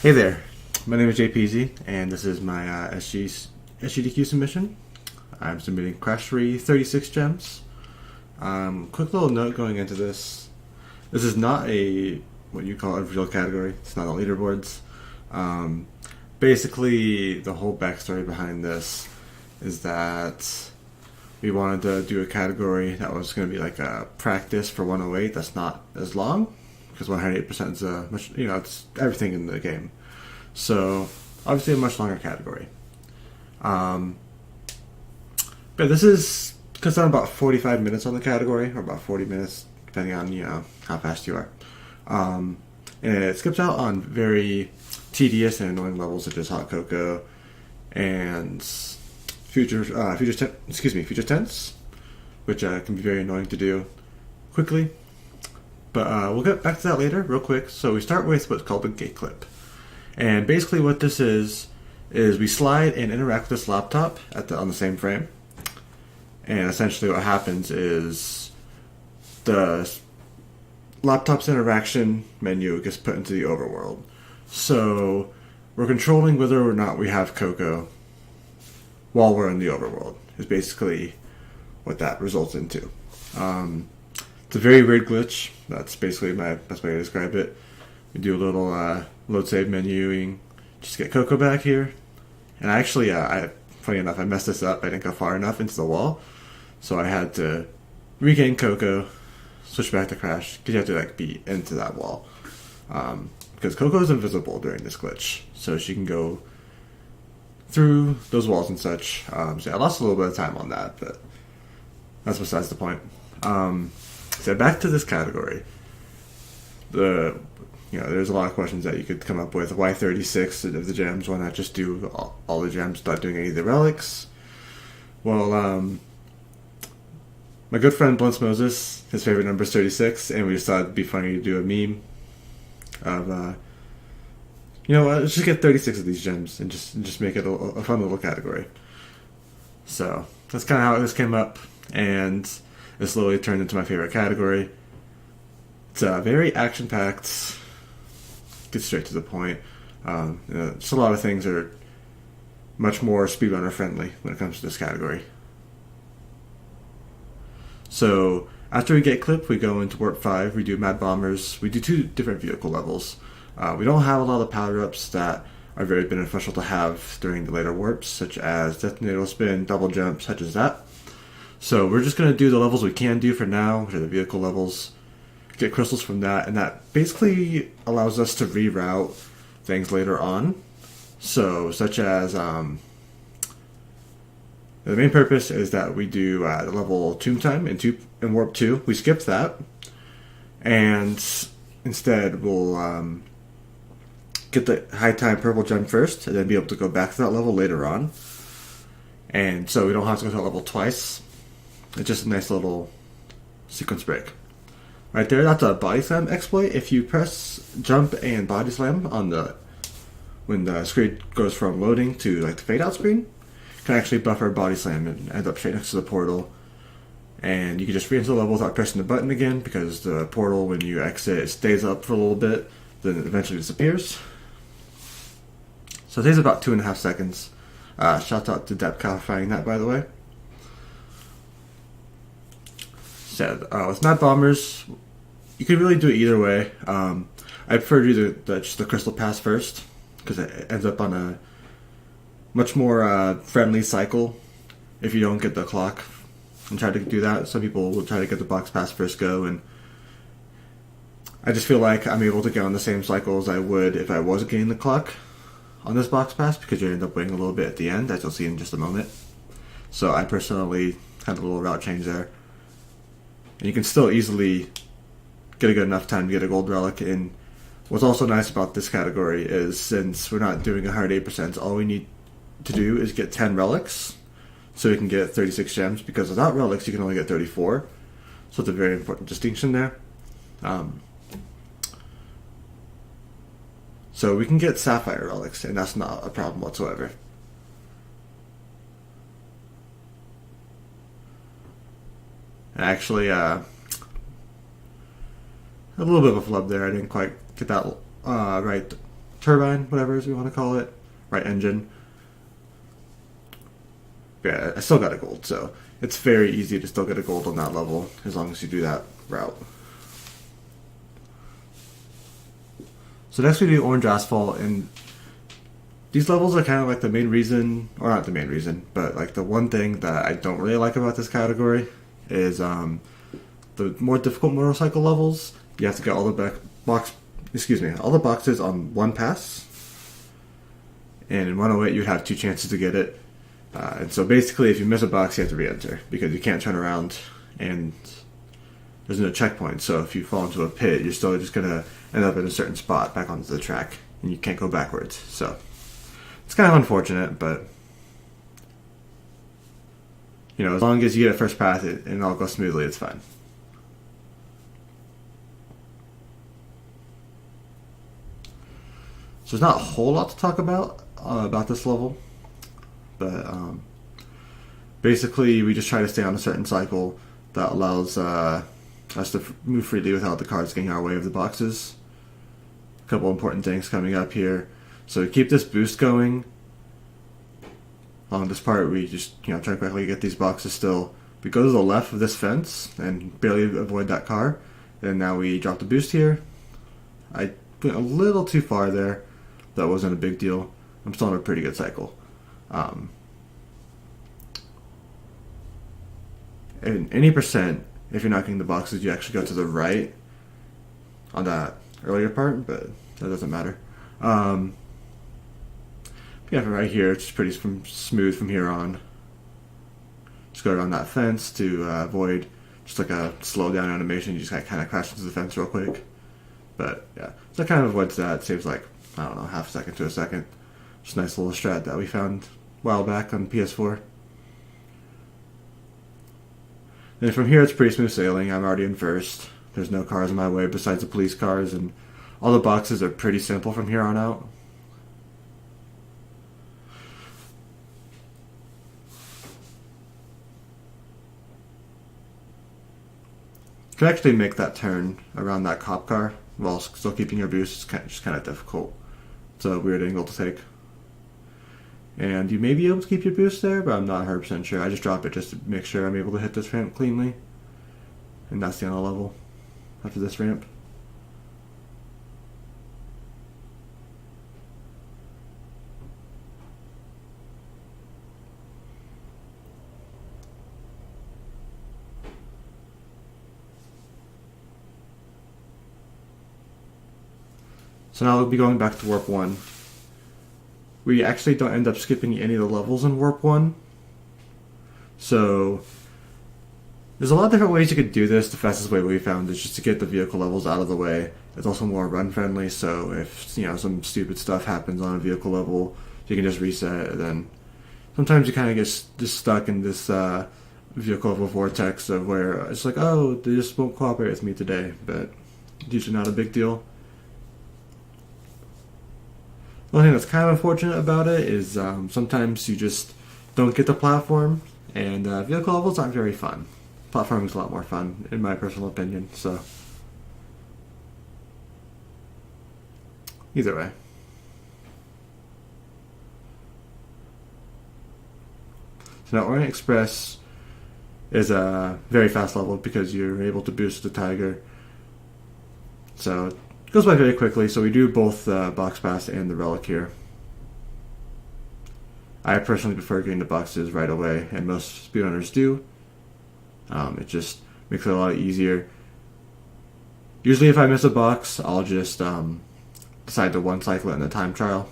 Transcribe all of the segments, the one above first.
Hey there, my name is JPZ, and this is my SGDQ submission. I'm submitting Crash 3 36 gems. Quick little note going into this. This is not a, what you call a real category. It's not on leaderboards. Basically, the whole backstory behind this is that we wanted to do a category that was going to be like a practice for 108 that's not as long, because 108% is much, it's everything in the game. So obviously a much longer category. But this is cuts down about 45 minutes on the category, or about 40 minutes, depending on how fast you are. And it skips out on very tedious and annoying levels such as hot cocoa and future tense, which can be very annoying to do quickly. But we'll get back to that later, real quick. So we start with what's called a gate clip. And basically what this is we slide and interact with this laptop on the same frame. And essentially what happens is the laptop's interaction menu gets put into the overworld. So we're controlling whether or not we have Coco while we're in the overworld, is basically what that results into. It's a very weird glitch. That's basically my best way to describe it. We do a little load save menuing, just get Coco back here. And actually, funny enough, I messed this up. I didn't go far enough into the wall, so I had to regain Coco, switch back to Crash, because you have to be into that wall. Because Coco is invisible during this glitch, so she can go through those walls and such. So I lost a little bit of time on that, but that's besides the point. So back to this category. There's a lot of questions that you could come up with. Why 36 of the gems? Why not just do all the gems without doing any of the relics? Well, my good friend Blunts Moses, his favorite number is 36, and we just thought it'd be funny to do a meme of, let's just get 36 of these gems and just make it a fun little category. So that's kind of how this came up, and it slowly turned into my favorite category. It's very action-packed, gets straight to the point. Just a lot of things are much more speedrunner friendly when it comes to this category. So after we get clip, we go into Warp 5, we do Mad Bombers, we do 2 different vehicle levels. We don't have a lot of power-ups that are very beneficial to have during the later warps, such as Detonator Spin, Double Jump, such as that. So we're just going to do the levels we can do for now, which are the vehicle levels, get crystals from that, and that basically allows us to reroute things later on. So, such as, the main purpose is that we do the level Tomb Time in Warp 2. We skip that, and instead we'll get the High Time Purple Gem first, and then be able to go back to that level later on. And so we don't have to go to that level twice. It's just a nice little sequence break. Right there, that's a body slam exploit. If you press jump and body slam when the screen goes from loading to the fade out screen, you can actually buffer body slam and end up straight next to the portal. And you can just re-enter the level without pressing the button again, because the portal, when you exit, it stays up for a little bit, then it eventually disappears. So it takes about 2.5 seconds. Shout out to Depka for finding that, by the way. So, with Mad Bombers, you could really do it either way. I prefer to do just the Crystal Pass first, because it ends up on a much more friendly cycle if you don't get the clock and try to do that. Some people will try to get the Box Pass first go, and I just feel like I'm able to get on the same cycle as I would if I wasn't getting the clock on this Box Pass, because you end up waiting a little bit at the end, as you'll see in just a moment. So I personally had a little route change there. And you can still easily get a good enough time to get a gold relic. And what's also nice about this category is, since we're not doing 108%, all we need to do is get 10 relics, so we can get 36 gems, because without relics you can only get 34. So it's a very important distinction there. So we can get Sapphire relics, and that's not a problem whatsoever. Actually, a little bit of a flub there. I didn't quite get that right turbine, whatever as we want to call it, right engine. Yeah, I still got a gold, so it's very easy to still get a gold on that level as long as you do that route. So next we do orange asphalt, and these levels are kind of like the main reason, or not the main reason, but like the one thing that I don't really like about this category is the more difficult motorcycle levels. You have to get all the all the boxes on one pass, and in 108 you'd have 2 chances to get it. And so basically, if you miss a box, you have to re-enter because you can't turn around, and there's no checkpoint. So if you fall into a pit, you're still just gonna end up in a certain spot back onto the track, and you can't go backwards. So it's kind of unfortunate, but you know, as long as you get a first pass and it all goes smoothly, it's fine. So there's not a whole lot to talk about this level, but basically we just try to stay on a certain cycle that allows us to move freely without the cars getting our way of the boxes. A couple important things coming up here. So to keep this boost going, along this part we just try to quickly get these boxes still. We go to the left of this fence and barely avoid that car. And now we drop the boost here. I went a little too far there. That wasn't a big deal. I'm still on a pretty good cycle. And any percent, if you're not getting the boxes, you actually go to the right on that earlier part, but that doesn't matter. Yeah, right here, it's pretty smooth from here on. Just go around that fence to avoid just like a slow down animation. You just kind of crash into the fence real quick. But yeah, so that kind of avoids that. It saves like, I don't know, half a second to a second. Just a nice little strat that we found a while back on PS4. And from here, it's pretty smooth sailing. I'm already in first. There's no cars in my way besides the police cars, and all the boxes are pretty simple from here on out. You can actually make that turn around that cop car while still keeping your boost. It's just kind of difficult. It's a weird angle to take. And you may be able to keep your boost there, but I'm not 100% sure. I just drop it just to make sure I'm able to hit this ramp cleanly. And that's the end of the level after this ramp. So now we'll be going back to Warp 1. We actually don't end up skipping any of the levels in Warp 1. So there's a lot of different ways you could do this. The fastest way we found is just to get the vehicle levels out of the way. It's also more run friendly, so if some stupid stuff happens on a vehicle level, you can just reset. And then sometimes you kind of get just stuck in this vehicle level vortex of where it's like, oh, they just won't cooperate with me today, but it's usually not a big deal. The only thing that's kind of unfortunate about it is sometimes you just don't get the platform, and vehicle levels aren't very fun. Platforming is a lot more fun, in my personal opinion, so either way. So now Orient Express is a very fast level because you're able to boost the Tiger. So it goes by very quickly, so we do both the box pass and the relic here. I personally prefer getting the boxes right away, and most speedrunners do. It just makes it a lot easier. Usually if I miss a box, I'll just decide to one cycle it in the time trial,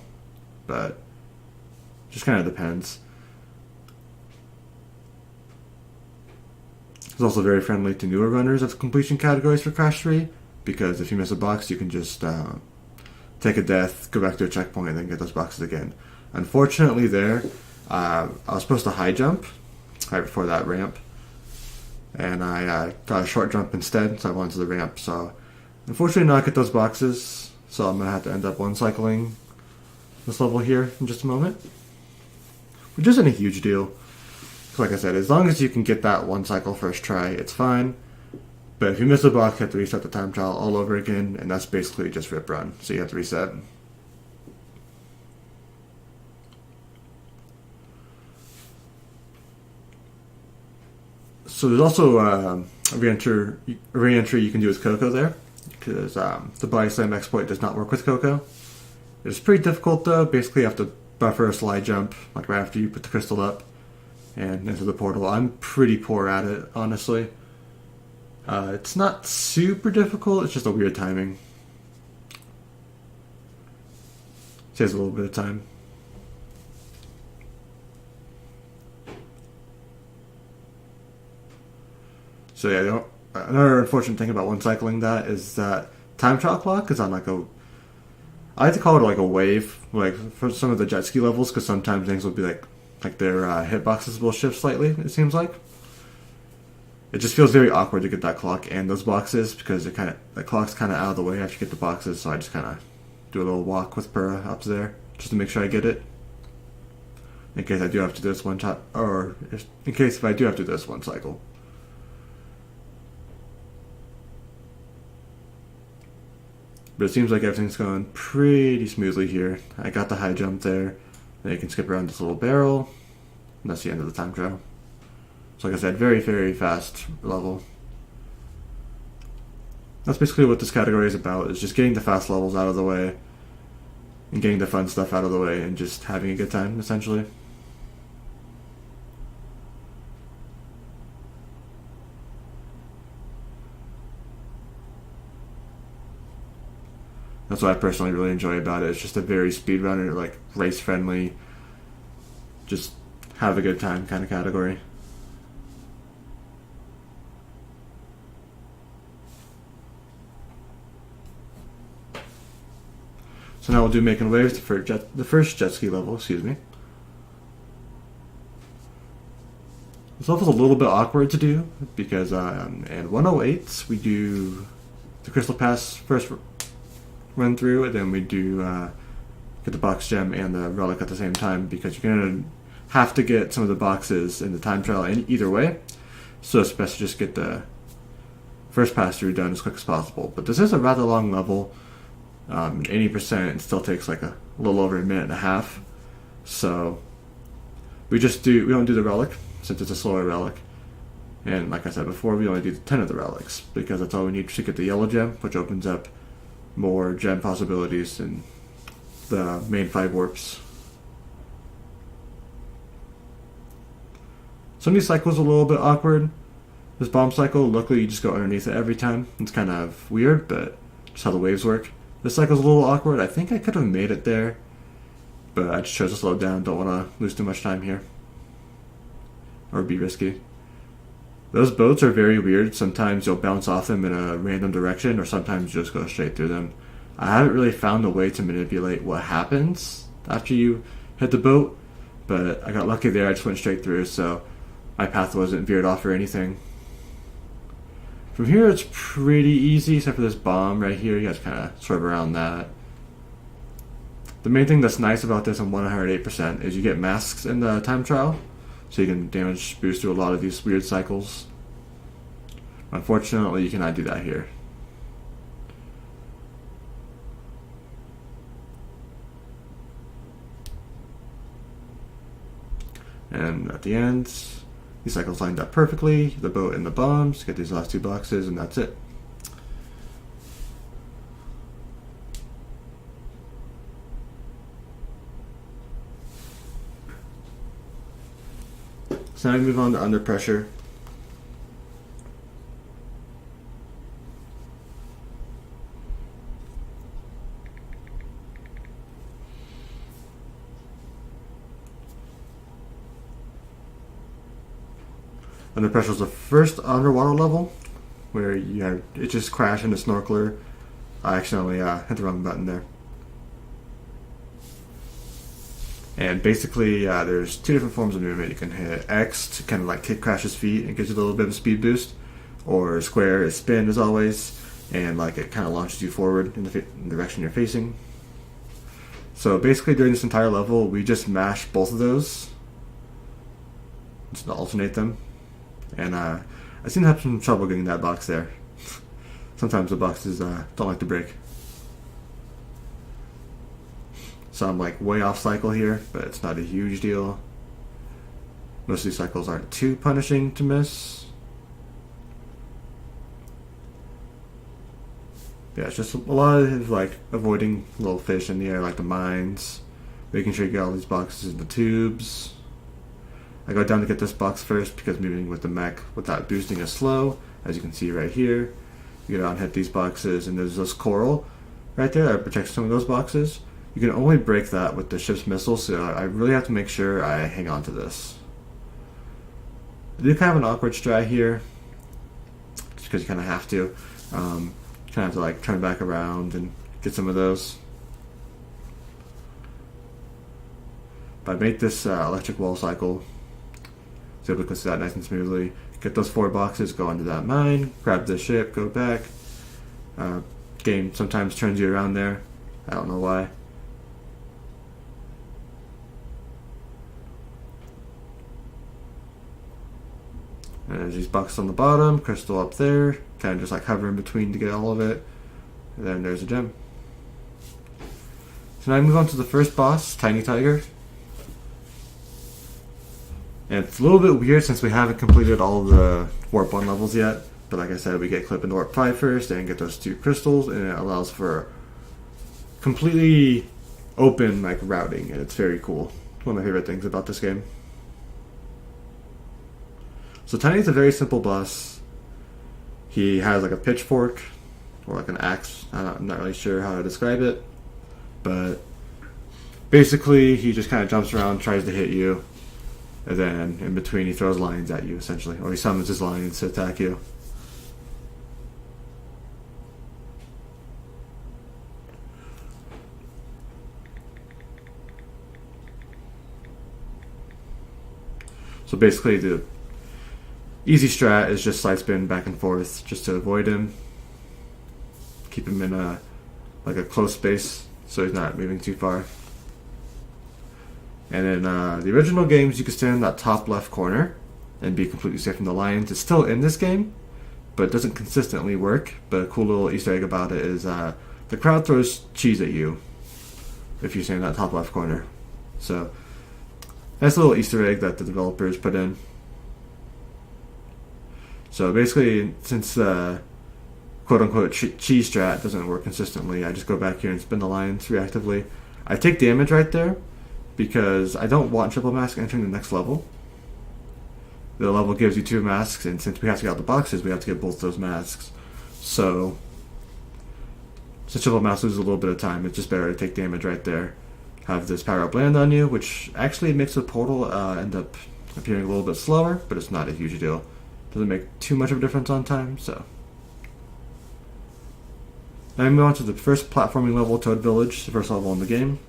but just kind of depends. It's also very friendly to newer runners of completion categories for Crash 3, because if you miss a box, you can just take a death, go back to a checkpoint, and then get those boxes again. Unfortunately there, I was supposed to high jump right before that ramp, and I got a short jump instead, so I went to the ramp. So unfortunately not get those boxes, so I'm going to have to end up one cycling this level here in just a moment, which isn't a huge deal. Like I said, as long as you can get that one cycle first try, it's fine. But if you miss a box, you have to restart the time trial all over again, and that's basically just rip run, so you have to reset. So there's also a re-entry you can do with Coco there, because the body slam exploit does not work with Coco. It's pretty difficult though. Basically you have to buffer a slide jump like right after you put the crystal up and into the portal. I'm pretty poor at it, honestly. It's not super difficult, it's just a weird timing. Saves a little bit of time. So yeah, another unfortunate thing about one cycling that is that time trial clock is on like I like to call it like a wave, like for some of the jet ski levels, because sometimes things will be like their hitboxes will shift slightly, it seems like. It just feels very awkward to get that clock and those boxes, because the clock's kind of out of the way after you get the boxes, so I just kind of do a little walk with Pura up there, just to make sure I get it. In case I do have to do this one time, or in case if I do have to do this one cycle. But it seems like everything's going pretty smoothly here. I got the high jump there. Then you can skip around this little barrel. And that's the end of the time trial. So like I said, very, very fast level. That's basically what this category is about, is just getting the fast levels out of the way. And getting the fun stuff out of the way and just having a good time, essentially. That's what I personally really enjoy about it. It's just a very speedrunner, like race friendly, just have a good time kind of category. So now we'll do making waves, the first jet ski level, excuse me. This level's a little bit awkward to do because in 108 we do the Crystal Pass first run through, and then we do get the box gem and the relic at the same time, because you're going to have to get some of the boxes in the time trial either way, so it's best to just get the first pass through done as quick as possible. But this is a rather long level. 80% it still takes like a little over a minute and a half, so we don't do the relic since it's a slower relic. And like I said before, we only do 10 of the relics because that's all we need to get the yellow gem, which opens up more gem possibilities in the main 5 warps. Some of these cycles are a little bit awkward. This bomb cycle, luckily you just go underneath it every time. It's kind of weird, but just how the waves work. This cycle's a little awkward. I think I could have made it there, but I just chose to slow down. Don't want to lose too much time here, or be risky. Those boats are very weird. Sometimes you'll bounce off them in a random direction, or sometimes you just go straight through them. I haven't really found a way to manipulate what happens after you hit the boat, but I got lucky there. I just went straight through, so my path wasn't veered off or anything. From here it's pretty easy, except for this bomb right here. You guys kind of swerve around that. The main thing that's nice about this on 108% is you get masks in the time trial, so you can damage boost through a lot of these weird cycles. Unfortunately, you cannot do that here. And at the end, these cycles lined up perfectly, the boat and the bombs, get these last 2 boxes, and that's it. So now we move on to Under Pressure. Under Pressure is the first underwater level where it just crashed into Snorkeler. I accidentally hit the wrong button there. And basically, there's 2 different forms of movement. You can hit X to kind of like kick Crash's feet and gives you a little bit of a speed boost, or square is spin as always, and like it kind of launches you forward in the direction you're facing. So basically, during this entire level, we just mash both of those just to alternate them. And I seem to have some trouble getting that box there. Sometimes the boxes don't like to break. So I'm like way off cycle here, but it's not a huge deal. Most of these cycles aren't too punishing to miss. yeah, it's just a lot of like avoiding little fish in the air, like the mines, making sure you get all these boxes in the tubes. I go down to get this box first because moving with the mech without boosting is slow, as you can see right here. You go down and hit these boxes, and there's this coral right there that protects some of those boxes. You can only break that with the ship's missiles, so I really have to make sure I hang on to this. I do kind of an awkward strat here, just because you kind of have to. Kind of have to like turn back around and get some of those. But I make this electric wall cycle, so able to clear that nice and smoothly. Get those 4 boxes, go into that mine, grab the ship, go back. Game sometimes turns you around there. I don't know why. And there's these boxes on the bottom, crystal up there, kind of just like hover in between to get all of it. And then there's a gem. So now I move on to the first boss, Tiny Tiger. And it's a little bit weird since we haven't completed all the Warp 1 levels yet. But like I said, we get Clip into Warp 5 first and get those 2 crystals, and it allows for completely open like routing, and it's very cool. It's one of my favorite things about this game. So Tiny's a very simple boss. He has like a pitchfork or like an axe. I'm not really sure how to describe it, but basically he just kind of jumps around, tries to hit you, and then in between he throws lions at you essentially, or he summons his lions to attack you. So basically the easy strat is just side spin back and forth just to avoid him. Keep him in a close space so he's not moving too far. And in the original games, you could stand in that top left corner and be completely safe from the lions. It's still in this game, but it doesn't consistently work. But a cool little Easter egg about it is the crowd throws cheese at you if you stand in that top left corner. So that's a little Easter egg that the developers put in. So basically, since quote-unquote cheese strat doesn't work consistently, I just go back here and spin the lions reactively. I take damage right there because I don't want triple mask entering the next level. The level gives you 2 masks, and since we have to get out the boxes, we have to get both those masks. So since triple mask loses a little bit of time, it's just better to take damage right there. Have this power up land on you, which actually makes the portal end up appearing a little bit slower, but it's not a huge deal. Doesn't make too much of a difference on time, so. Now I move on to the first platforming level, Toad Village, the first level in the game.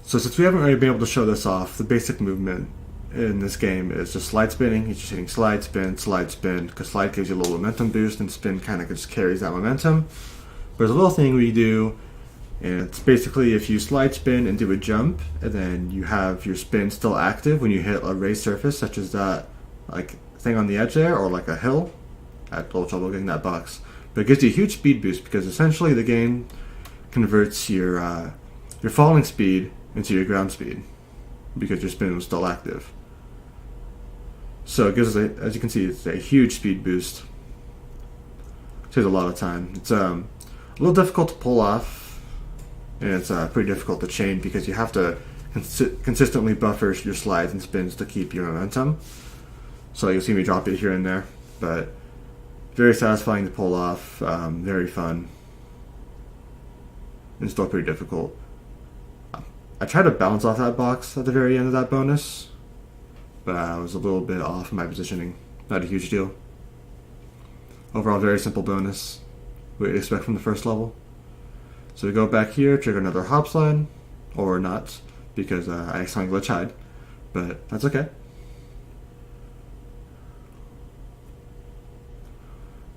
So since we haven't really been able to show this off, the basic movement in this game is just slide spinning. You're just hitting slide, spin, because slide gives you a little momentum boost, and spin kind of just carries that momentum. But there's a little thing we do, and it's basically if you slide spin and do a jump, and then you have your spin still active when you hit a raised surface, such as that like thing on the edge there, or like a hill. I had a little trouble getting that box. But it gives you a huge speed boost, because essentially the game converts your falling speed into your ground speed, because your spin was still active. So it gives us, as you can see, it's a huge speed boost. Saves a lot of time. It's a little difficult to pull off, and it's pretty difficult to chain because you have to consistently buffer your slides and spins to keep your momentum. So you'll see me drop it here and there, but very satisfying to pull off, very fun, and still pretty difficult. I tried to bounce off that box at the very end of that bonus, but I was a little bit off in my positioning. Not a huge deal. Overall, very simple bonus. What you'd expect from the first level. So we go back here, trigger another hop slide, or not, because I accidentally glitch hide, but that's okay.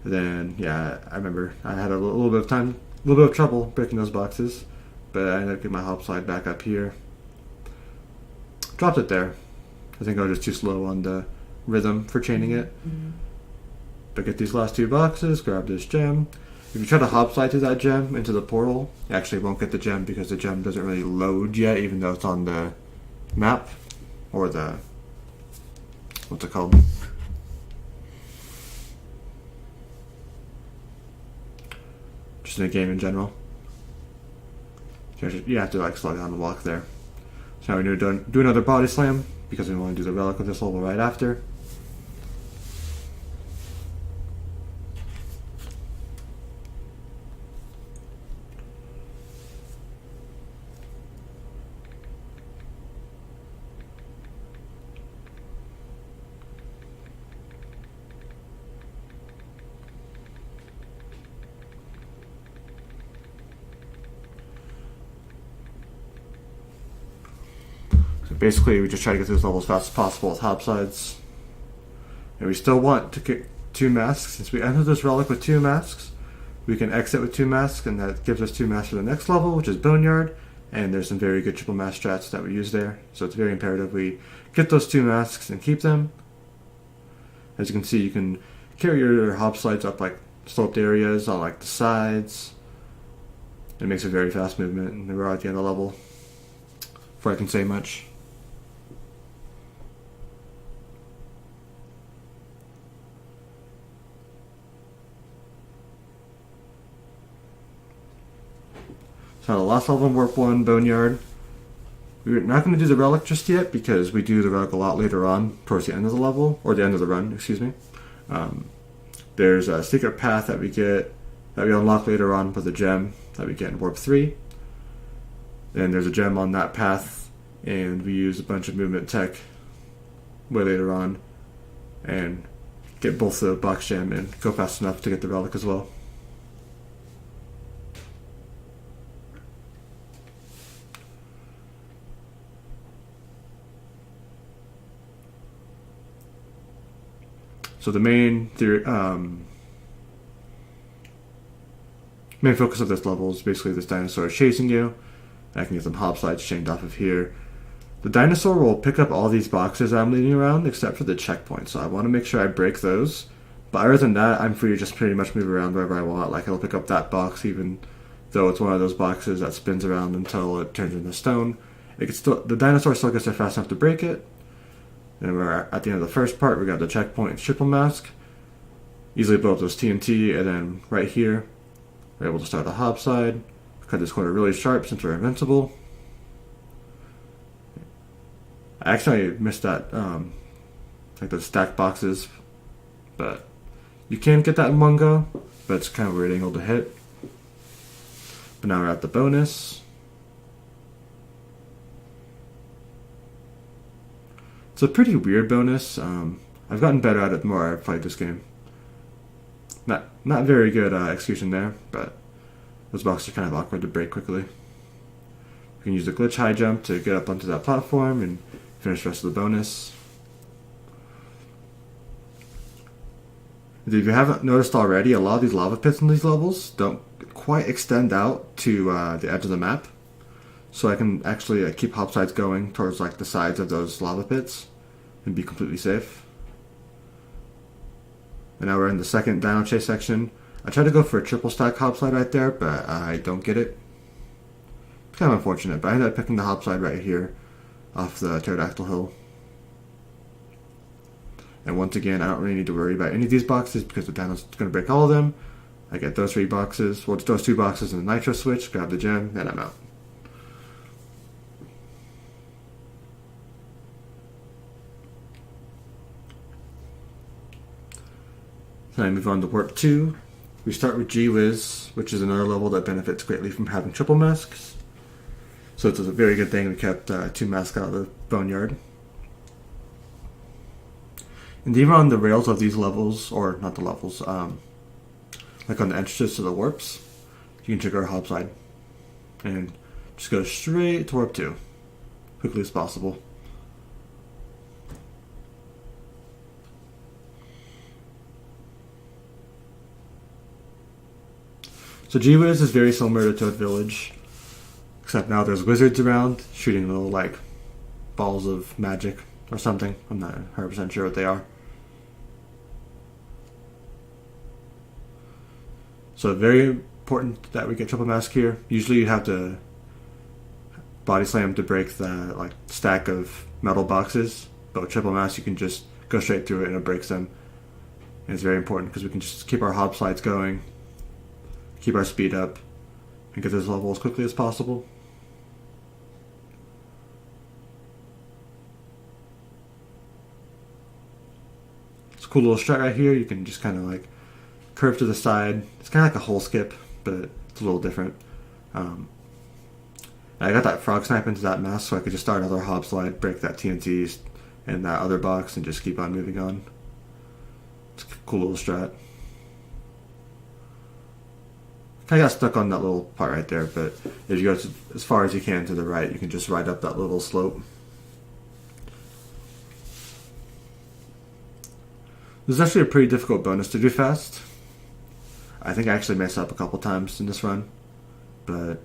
Then, yeah, I remember I had a little bit of trouble breaking those boxes. But I ended up getting my hop slide back up here. Dropped it there. I think I was just too slow on the rhythm for chaining it. But get these last 2 boxes, grab this gem. If you try to hop slide through that gem into the portal, you actually won't get the gem because the gem doesn't really load yet, even though it's on the map. Or the... what's it called? Just in the game in general. You have to like slow down and walk there. So now we're going to do another body slam because we want to do the relic of this level right after. Basically, we just try to get through this level as fast as possible with hop sides. And we still want to get 2 masks. Since we entered this relic with 2 masks, we can exit with 2 masks, and that gives us 2 masks for the next level, which is Boneyard. And there's some very good triple mask strats that we use there. So it's very imperative we get those 2 masks and keep them. As you can see, you can carry your hop slides up like sloped areas on like the sides. It makes a very fast movement, and we're at the end of the level. Before I can say much. So the last level in Warp 1, Boneyard. We're not going to do the relic just yet because we do the relic a lot later on, towards the end of the level, or the end of the run, excuse me. There's a secret path that we unlock later on with a gem that we get in Warp 3. And there's a gem on that path, and we use a bunch of movement tech way later on, and get both the box gem and go fast enough to get the relic as well. So the main focus of this level is basically this dinosaur chasing you. I can get some hop slides chained off of here. The dinosaur will pick up all these boxes I'm leading around except for the checkpoint, so I want to make sure I break those. But other than that, I'm free to just pretty much move around wherever I want. Like, it'll pick up that box even though it's one of those boxes that spins around until it turns into stone. The dinosaur still gets there fast enough to break it. And we're at the end of the first part. We got the checkpoint triple mask. Easily blow up those TNT, and then right here, we're able to start the hop side. Cut this corner really sharp since we're invincible. I actually missed that, like those stacked boxes, but you can get that in one go, but it's kind of a weird angle to hit. But now we're at the bonus. It's a pretty weird bonus. I've gotten better at it the more I've played this game. Not very good execution there, but those boxes are kind of awkward to break quickly. We can use the glitch high jump to get up onto that platform and finish the rest of the bonus. If you haven't noticed already, a lot of these lava pits in these levels don't quite extend out to the edge of the map. So I can actually keep hop sides going towards like the sides of those lava pits and be completely safe. And now we're in the second dino chase section. I tried to go for a triple stack hop slide right there, but I don't get it. It's kind of unfortunate, but I ended up picking the hop slide right here off the pterodactyl hill. And once again, I don't really need to worry about any of these boxes because the dino's going to break all of them. I get those 3 boxes, well, those 2 boxes and the nitro switch, grab the gem, and I'm out. Then I move on to Warp 2. We start with G-Wiz, which is another level that benefits greatly from having triple masks. So it's a very good thing we kept 2 masks out of the Boneyard. And even on the rails of these levels, or not the levels, like on the entrances to the warps, you can trigger a hop slide. And just go straight to Warp 2, quickly as possible. So G-Wiz is very similar to Toad Village, except now there's wizards around shooting little like balls of magic or something. I'm not 100% sure what they are. So very important that we get triple mask here. Usually you have to body slam to break the like stack of metal boxes, but with triple mask you can just go straight through it and it breaks them. And it's very important because we can just keep our hop slides going, keep our speed up, and get this level as quickly as possible. It's a cool little strat right here. You can just kind of like curve to the side. It's kind of like a hole skip, but it's a little different. I got that frog snipe into that mask so I could just start another hop slide, break that TNT in that other box, and just keep on moving on. It's a cool little strat. I got stuck on that little part right there, but if you go as far as you can to the right, you can just ride up that little slope. This is actually a pretty difficult bonus to do fast. I think I actually messed up a couple times in this run, but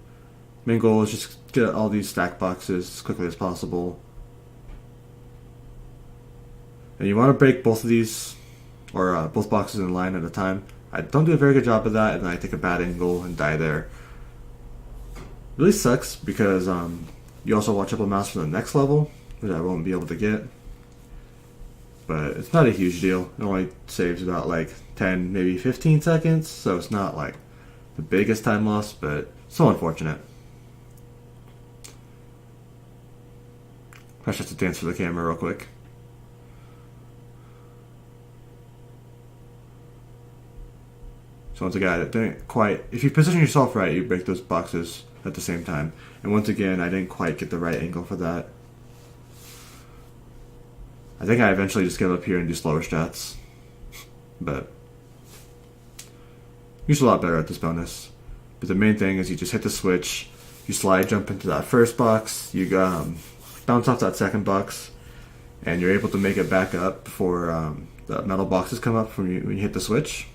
main goal is just get all these stack boxes as quickly as possible. And you want to break both of these, or both boxes in line at a time. I don't do a very good job of that, and then I take a bad angle and die there. Really sucks because you also watch triple mouse for the next level, which I won't be able to get. But it's not a huge deal. It only saves about like 10, maybe 15 seconds, so it's not like the biggest time loss, but so unfortunate. I just have to dance for the camera real quick. So once again, I didn't quite... If you position yourself right, you break those boxes at the same time. And once again, I didn't quite get the right angle for that. I think I eventually just get up here and do slower strats. But usually a lot better at this bonus. But the main thing is you just hit the switch, you slide jump into that first box, you bounce off that second box, and you're able to make it back up before the metal boxes come up when you hit the switch.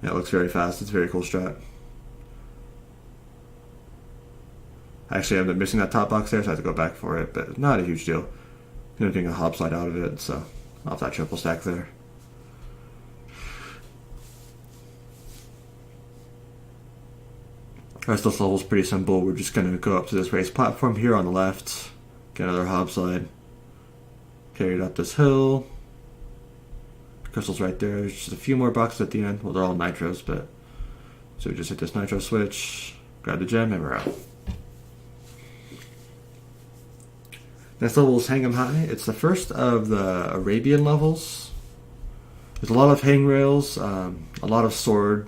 Yeah, it looks very fast. It's a very cool strat. I actually ended up missing that top box there, so I had to go back for it, but not a huge deal. Ended up getting a hop slide out of it, so off that triple stack there. The rest of this level is pretty simple. We're just going to go up to this raised platform here on the left, get another hop slide, carry it up this hill. Crystal's right there. There's just a few more boxes at the end. Well, they're all nitros, but so we just hit this nitro switch, grab the gem, and we're out. Next level is Hang 'em High. It's the first of the Arabian levels. There's a lot of hang rails, a lot of sword.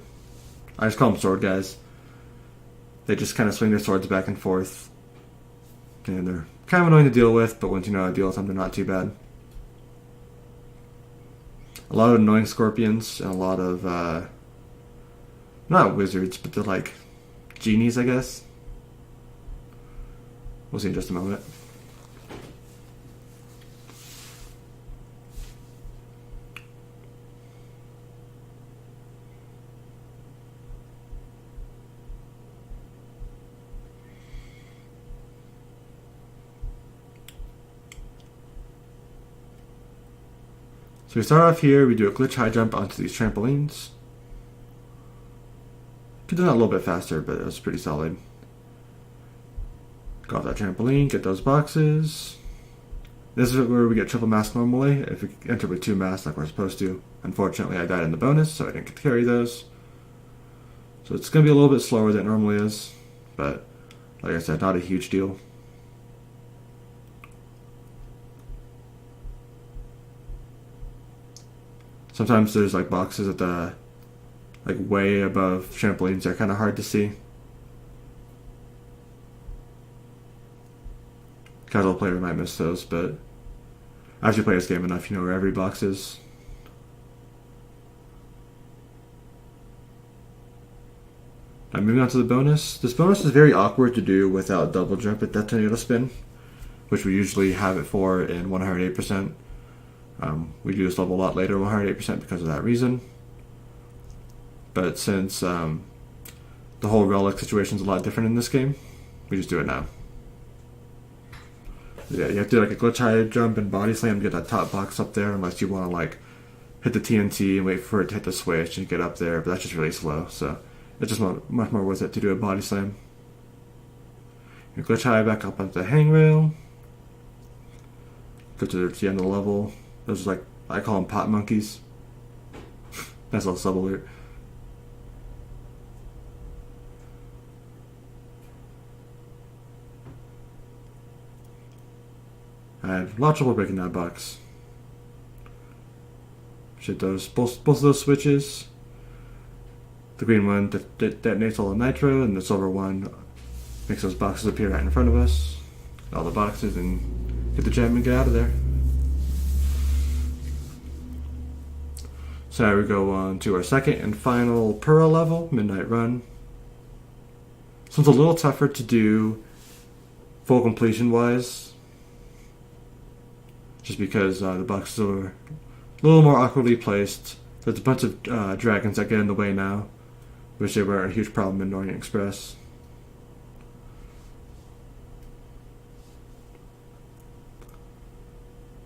I just call them sword guys. They just kind of swing their swords back and forth, and they're kind of annoying to deal with, but once you know how to deal with them, they're not too bad. A lot of annoying scorpions and a lot of, not wizards, but they're like genies, I guess. We'll see in just a moment. So we start off here, we do a glitch high jump onto these trampolines. Could do that a little bit faster, but it was pretty solid. Go off that trampoline, get those boxes. This is where we get triple mask normally, if we enter with 2 masks like we're supposed to. Unfortunately, I died in the bonus, so I didn't get to carry those. So it's going to be a little bit slower than it normally is, but like I said, not a huge deal. Sometimes there's like boxes at the way above trampolines. They're kind of hard to see. Casual player might miss those, but as you play this game enough, you know where every box is. Now moving on to the bonus. This bonus is very awkward to do without double jump at that tornado spin, which we usually have it for in 108%. We do this level a lot later, 108% because of that reason. But since the whole relic situation is a lot different in this game, we just do it now. Yeah, you have to do like a glitch high jump and body slam to get that top box up there, unless you want to like hit the TNT and wait for it to hit the switch and get up there, but that's just really slow, so it's just much more worth it to do a body slam. You glitch high back up onto the hangrail. Go to the end of the level. Those are like, I call them pot monkeys. Nice little sub alert. I had a lot of trouble breaking that box. Shoot those both of those switches. The green one detonates all the nitro, and the silver one makes those boxes appear right in front of us. All the boxes, and hit the gem and get out of there. So now we go on to our second and final Pearl level, Midnight Run. This one's a little tougher to do full completion wise, just because the boxes are a little more awkwardly placed. There's a bunch of dragons that get in the way now, which they were a huge problem in Orient Express.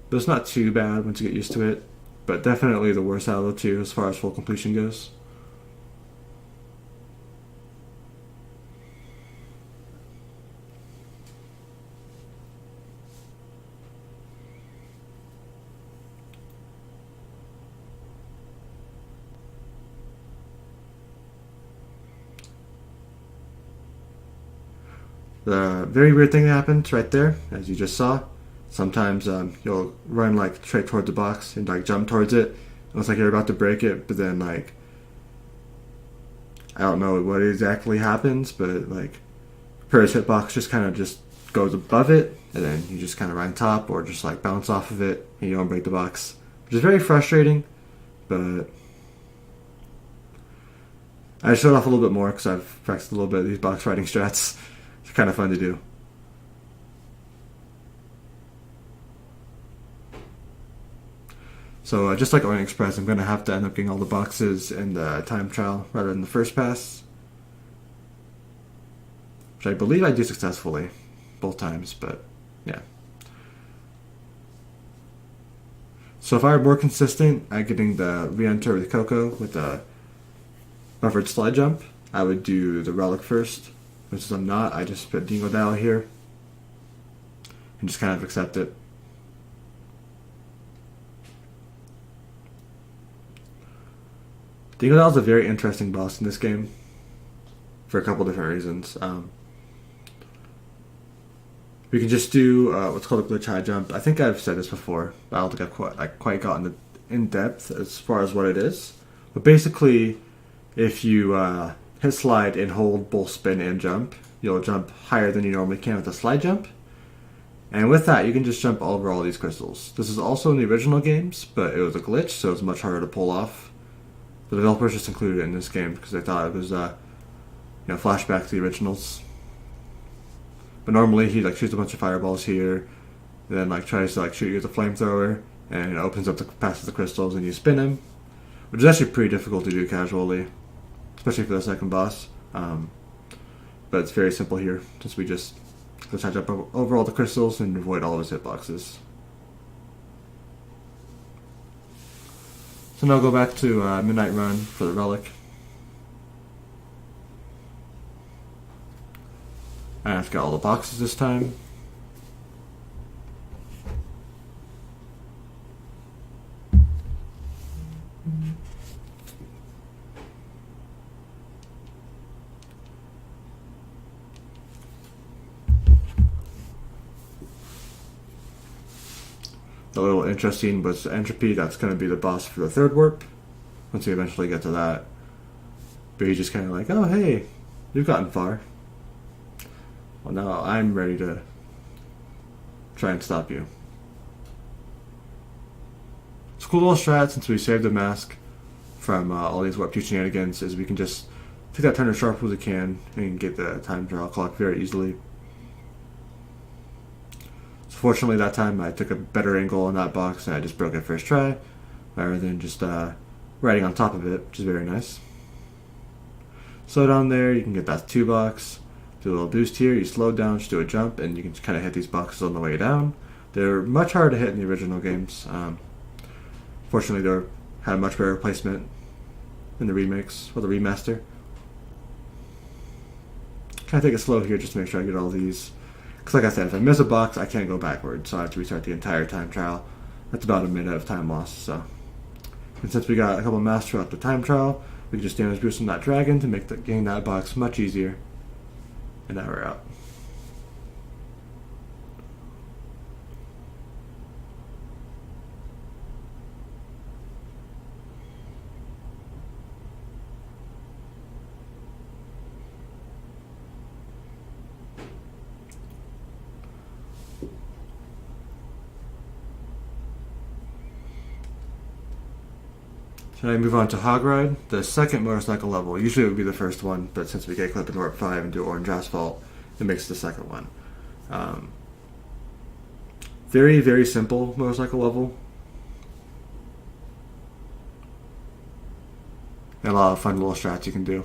But it's not too bad once you get used to it, but definitely the worst out of the two as far as full completion goes. The very weird thing that happens right there, as you just saw, sometimes you'll run like straight towards the box and like jump towards it. It looks like you're about to break it, but then like I don't know what exactly happens, but like Paris hitbox just kind of just goes above it, and then you just kind of run top or just like bounce off of it, and you don't break the box, which is very frustrating. But I showed off a little bit more because I've practiced a little bit of these box riding strats. It's kind of fun to do. So just like Orient Express, I'm going to have to end up getting all the boxes in the time trial rather than the first pass, which I believe I do successfully both times, but yeah. So if I were more consistent at getting the re-enter with Coco with the buffered slide jump, I would do the relic first, which is I'm not. I just put Dingo Dial here and just kind of accept it. Dingo Dial is a very interesting boss in this game for a couple different reasons. We can just do what's called a glitch high jump. I think I've said this before, but I don't think I've quite gotten in depth as far as what it is. But basically, if you hit slide and hold both spin and jump, you'll jump higher than you normally can with a slide jump. And with that, you can just jump over all these crystals. This is also in the original games, but it was a glitch, so it's much harder to pull off. The developers just included it in this game because they thought it was flashback to the originals. But normally he like shoots a bunch of fireballs here, and then like tries to like shoot you with a flamethrower, and it opens up passes the crystals, and you spin him, which is actually pretty difficult to do casually, especially for the second boss. But it's very simple here, since we just try to jump over all the crystals and avoid all of his hitboxes. So now I'll go back to Midnight Run for the relic. I have to get all the boxes this time. A little interesting was Entropy. That's going to be the boss for the third warp once we eventually get to that. But he's just kind of like, oh hey, you've gotten far. Well, now I'm ready to try and stop you. It's a cool little strat since we saved the mask from all these warp 2 shenanigans, is we can just take that turn as sharp as we can and get the time trial clock very easily. So fortunately that time I took a better angle on that box and I just broke it first try rather than just riding on top of it, which is very nice. So down there you can get that 2 box. Do a little boost here, you slow down, just do a jump, and you can just kind of hit these boxes on the way down. They're much harder to hit in the original games. Fortunately, they're had a much better replacement in the remix or the remaster. Kind of take it slow here just to make sure I get all these. Because like I said, if I miss a box, I can't go backwards, so I have to restart the entire time trial. That's about a minute of time lost. So, and since we got a couple of masks throughout the time trial, we can just damage boost on that dragon to make getting that box much easier. And now we're out. So I move on to Hog Ride, the second motorcycle level. Usually it would be the first one, but since we get Clip in Warp 5 and do Orange Asphalt, it makes it the second one. Very, very simple motorcycle level. And a lot of fun little strats you can do.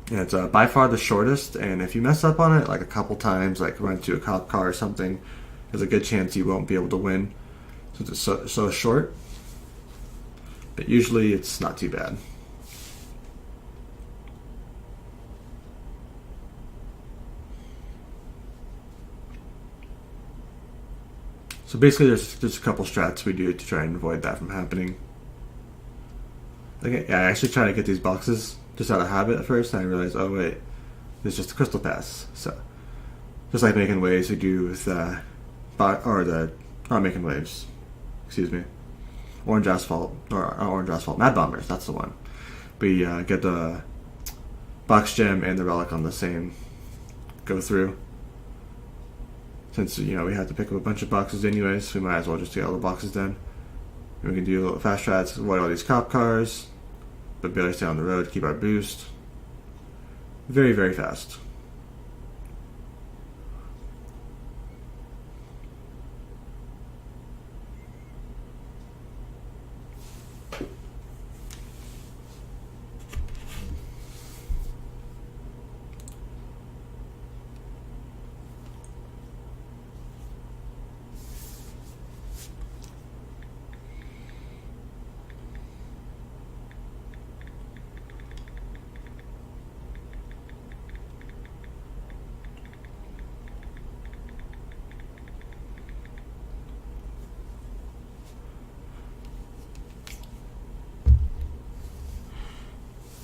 Yeah, it's by far the shortest, and if you mess up on it like a couple times, like run into a cop car or something, there's a good chance you won't be able to win. Since it's so short, but usually it's not too bad. So basically there's just a couple strats we do to try and avoid that from happening. Okay, yeah, I actually try to get these boxes just out of habit at first, and I realized, oh wait, there's just a crystal pass. So just like making waves we do with not making waves. Excuse me, Orange Asphalt, or Orange Asphalt, Mad Bombers, that's the one. We get the box gem and the relic on the same go through. Since, we have to pick up a bunch of boxes anyways, we might as well just get all the boxes done. And we can do little fast strats, avoid all these cop cars, but barely stay on the road, keep our boost. Very, very fast.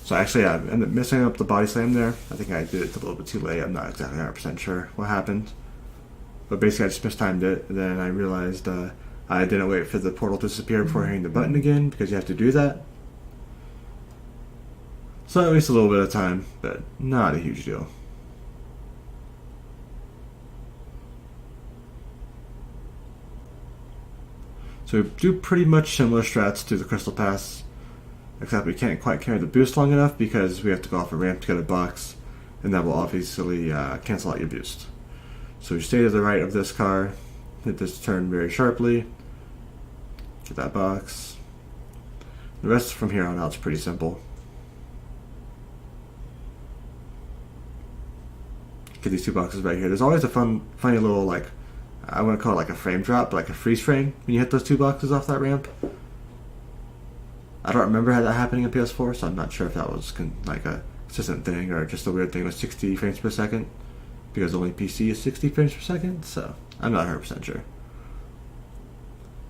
So actually, I ended up messing up the body slam there. I think I did it a little bit too late. I'm not exactly 100% sure what happened. But basically, I just mistimed it. And then I realized I didn't wait for the portal to disappear before hitting the button again, because you have to do that. So at least a little bit of time, but not a huge deal. So we do pretty much similar strats to the Crystal Pass, except we can't quite carry the boost long enough because we have to go off a ramp to get a box, and that will obviously cancel out your boost. So we stay to the right of this car, hit this turn very sharply, get that box. The rest from here on out is pretty simple. Get these two boxes right here. There's always a funny little, I want to call it like a frame drop, but like a freeze frame when you hit those two boxes off that ramp. I don't remember how that happening in PS4, so I'm not sure if that was like a consistent thing or just a weird thing with 60 frames per second, because only PC is 60 frames per second, so I'm not 100% sure.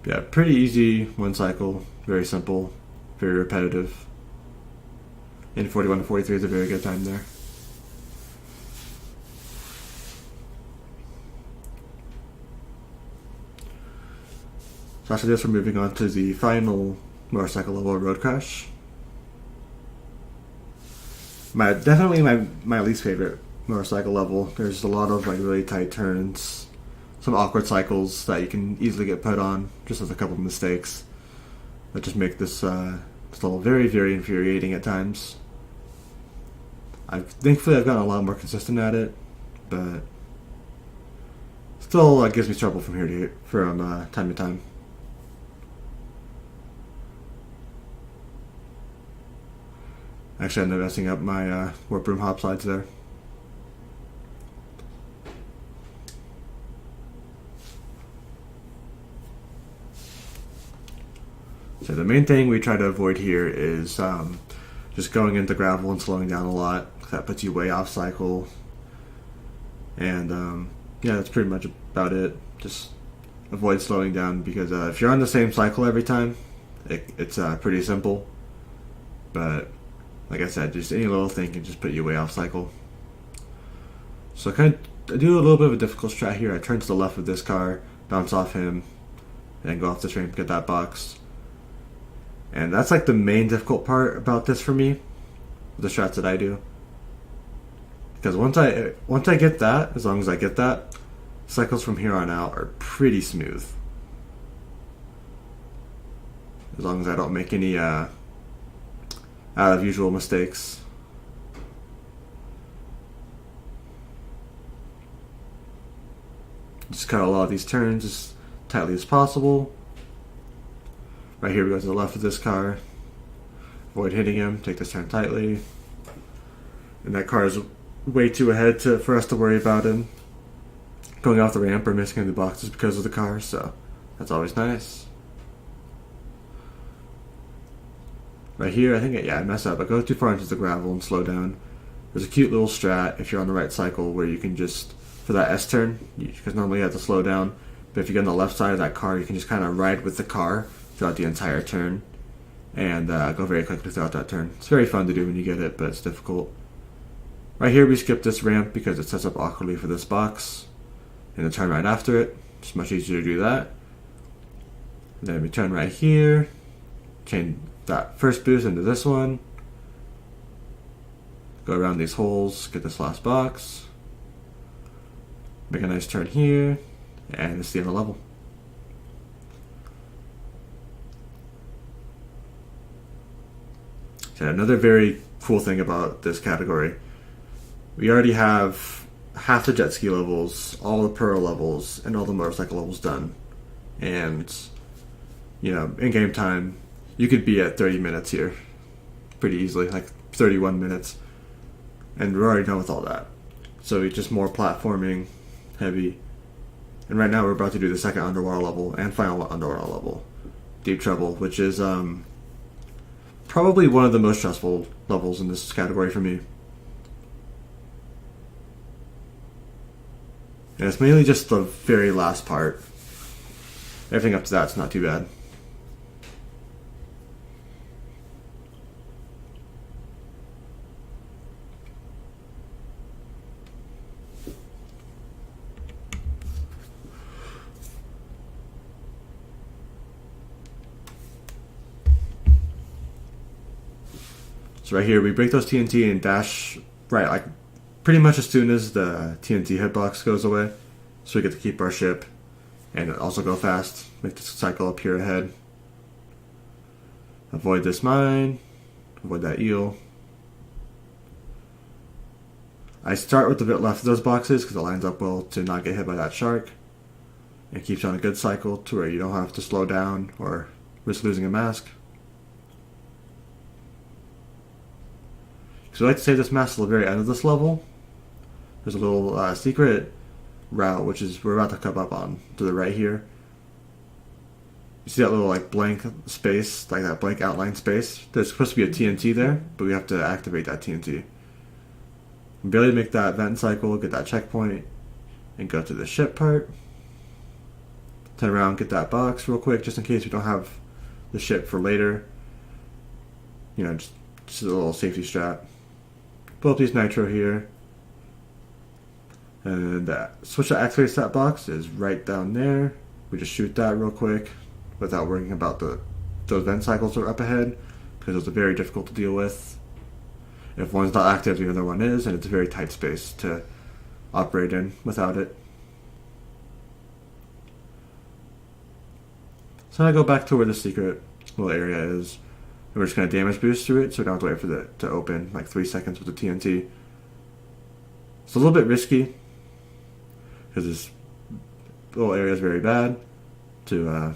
But yeah, pretty easy one cycle, very simple, very repetitive. And 41 to 43 is a very good time there. So after this, we're moving on to the final motorcycle level, Road Crash. Definitely my least favorite motorcycle level. There's a lot of really tight turns, some awkward cycles that you can easily get put on, just with a couple of mistakes that just make this level very, very infuriating at times. Thankfully I've gotten a lot more consistent at it, but still gives me trouble from time to time. Actually, I ended up messing up my warp room hop slides there. So the main thing we try to avoid here is just going into gravel and slowing down a lot. That puts you way off cycle. And yeah, that's pretty much about it. Just avoid slowing down, because if you're on the same cycle every time, it's pretty simple. But like I said, just any little thing can just put you way off cycle. So I do a little bit of a difficult strat here. I turn to the left of this car, bounce off him, and then go off this ramp, get that box. And that's like the main difficult part about this for me, the strats that I do. Because once I get that, as long as I get that, cycles from here on out are pretty smooth. As long as I don't make any out of usual mistakes. Just cut a lot of these turns as tightly as possible. Right here we go to the left of this car. Avoid hitting him, take this turn tightly. And that car is way too ahead for us to worry about him going off the ramp or missing any boxes because of the car, so that's always nice. Right here, I think, I mess up. I go too far into the gravel and slow down. There's a cute little strat if you're on the right cycle where you can just, for that S turn, because normally you have to slow down, but if you get on the left side of that car, you can just kind of ride with the car throughout the entire turn and go very quickly throughout that turn. It's very fun to do when you get it, but it's difficult. Right here we skip this ramp because it sets up awkwardly for this box, and then turn right after it. It's much easier to do that. And then we turn right here, change that first boost into this one, go around these holes, get this last box, make a nice turn here, and it's the end of the level. So another very cool thing about this category, we already have half the jet ski levels, all the pro levels, and all the motorcycle levels done. And, in game time, you could be at 30 minutes here pretty easily, like 31 minutes. And we're already done with all that. So it's just more platforming, heavy. And right now we're about to do the second underwater level and final underwater level, Deep Trouble, which is probably one of the most stressful levels in this category for me. And it's mainly just the very last part. Everything up to that's not too bad. So right here, we break those TNT and dash right, like pretty much as soon as the TNT hitbox goes away. So we get to keep our ship and also go fast. Make the cycle up here ahead. Avoid this mine. Avoid that eel. I start with the bit left of those boxes because it lines up well to not get hit by that shark. It keeps you on a good cycle to where you don't have to slow down or risk losing a mask. So I like to save this mask till the very end of this level. There's a little secret route, which is we're about to come up on to the right here. You see that little blank space, like that blank outline space? There's supposed to be a TNT there, but we have to activate that TNT. Barely make that vent cycle, get that checkpoint, and go to the ship part. Turn around, get that box real quick, just in case we don't have the ship for later. Just a little safety strap. Pull up these nitro here. And that switch that activates that box is right down there. We just shoot that real quick without worrying about those vent cycles that are up ahead, because those are very difficult to deal with. If one's not active, the other one is, and it's a very tight space to operate in without it. So I go back to where the secret little area is. We're just going to damage boost through it, so we don't have to wait for it to open like 3 seconds with the TNT. It's a little bit risky because this little area is very bad to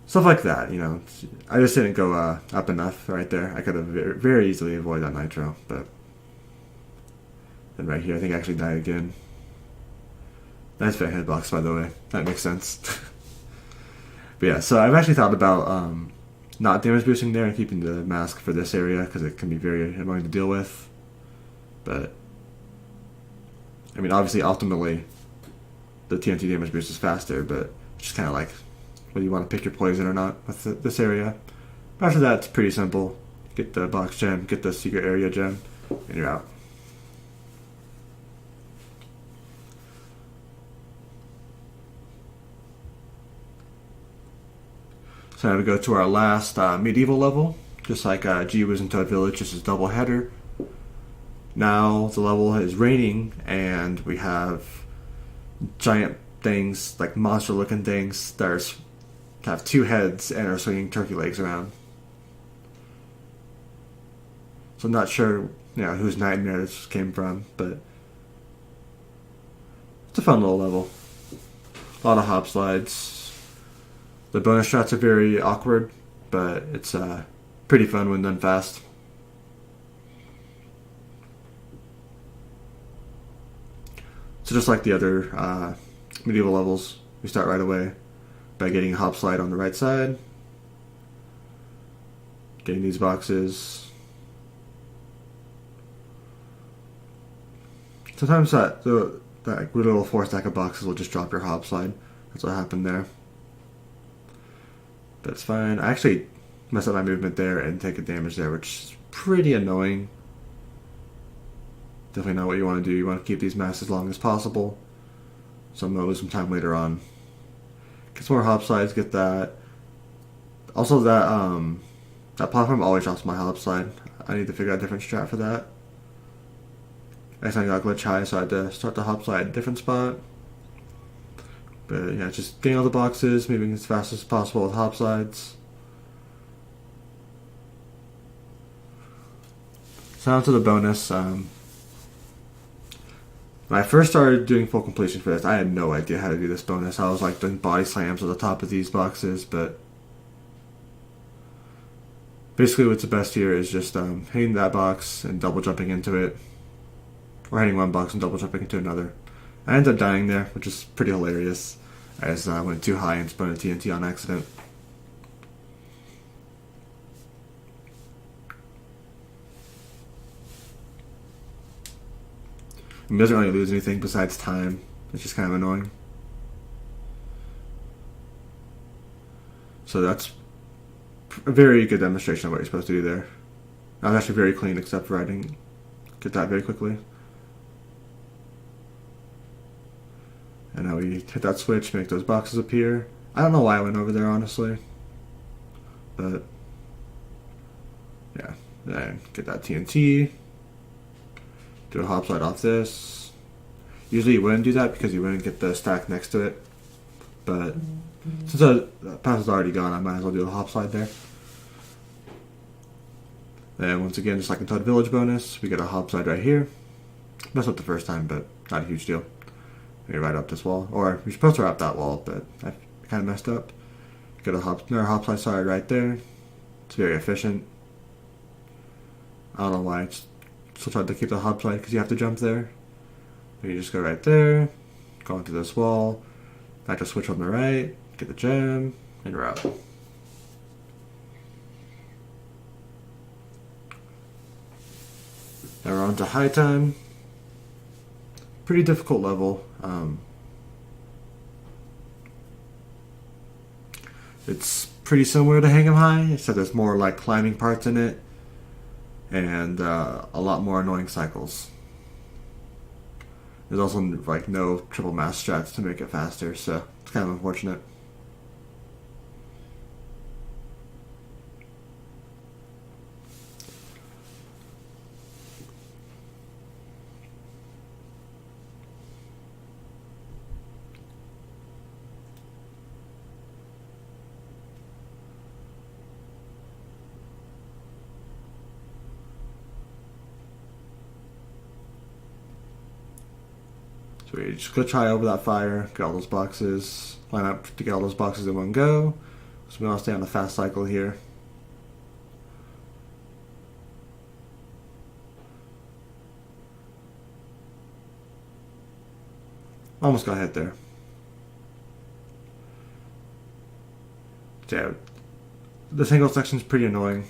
stuff like that. I just didn't go up enough right there. I could have very easily avoided that nitro, but then right here I think I actually died again. Nice fit hitbox, by the way. That makes sense. But yeah, so I've actually thought about not damage boosting there and keeping the mask for this area because it can be very annoying to deal with. But I mean, obviously, ultimately, the TNT damage boost is faster, but it's just kind of like whether you want to pick your poison or not with this area. After that, it's pretty simple. Get the box gem, get the secret area gem, and you're out. So now we go to our last medieval level. Just like G was in Toad Village, this is double header. Now the level is raining, and we have giant things, like monster-looking things, that have two heads and are swinging turkey legs around. So I'm not sure, whose nightmare this came from, but it's a fun little level. A lot of hop slides. The bonus shots are very awkward, but it's pretty fun when done fast. So just like the other medieval levels, we start right away by getting a hop slide on the right side, getting these boxes. Sometimes that little 4-stack of boxes will just drop your hop slide. That's what happened there. But it's fine. I actually messed up my movement there and take a damage there, which is pretty annoying. Definitely not what you want to do. You want to keep these masks as long as possible. So I'm going to lose some time later on. Get some more hop slides, get that. Also that platform always drops my hop slide. I need to figure out a different strat for that. I accidentally got glitch high, so I had to start the hop slide at a different spot. But yeah, just getting all the boxes, moving as fast as possible with hop slides. So on to the bonus. When I first started doing full completion for this, I had no idea how to do this bonus. I was like doing body slams at the top of these boxes, but basically what's the best here is just hitting that box and double jumping into it. Or hitting one box and double jumping into another. I ended up dying there, which is pretty hilarious, as I went too high and spun a TNT on accident. It doesn't really lose anything besides time. It's just kind of annoying. So that's a very good demonstration of what you're supposed to do there. That was actually very clean, except for I didn't get that very quickly. And now we hit that switch, make those boxes appear. I don't know why I went over there, honestly. But, yeah. Then get that TNT. Do a hop slide off this. Usually you wouldn't do that because you wouldn't get the stack next to it. But, since the pass is already gone, I might as well do a hop slide there. Then, once again, just like in Toad Village bonus, we get a hop slide right here. Messed up the first time, but not a huge deal. Right up this wall, or you're supposed to wrap that wall, but I kind of messed up. Get another hop slide started right there. It's very efficient. I don't know why. I still tried to keep the hop slide because you have to jump there. But you just go right there, go into this wall, back to switch on the right, get the gem, and you're out. Now we're on to high time. Pretty difficult level. It's pretty similar to Hang 'em High, except there's more like climbing parts in it, and a lot more annoying cycles. There's also like no triple mass strats to make it faster, so it's kind of unfortunate. So we just glitch high over that fire, get all those boxes, line up to get all those boxes in one go. So we want to stay on the fast cycle here. Almost got hit there. So yeah, the single section is pretty annoying.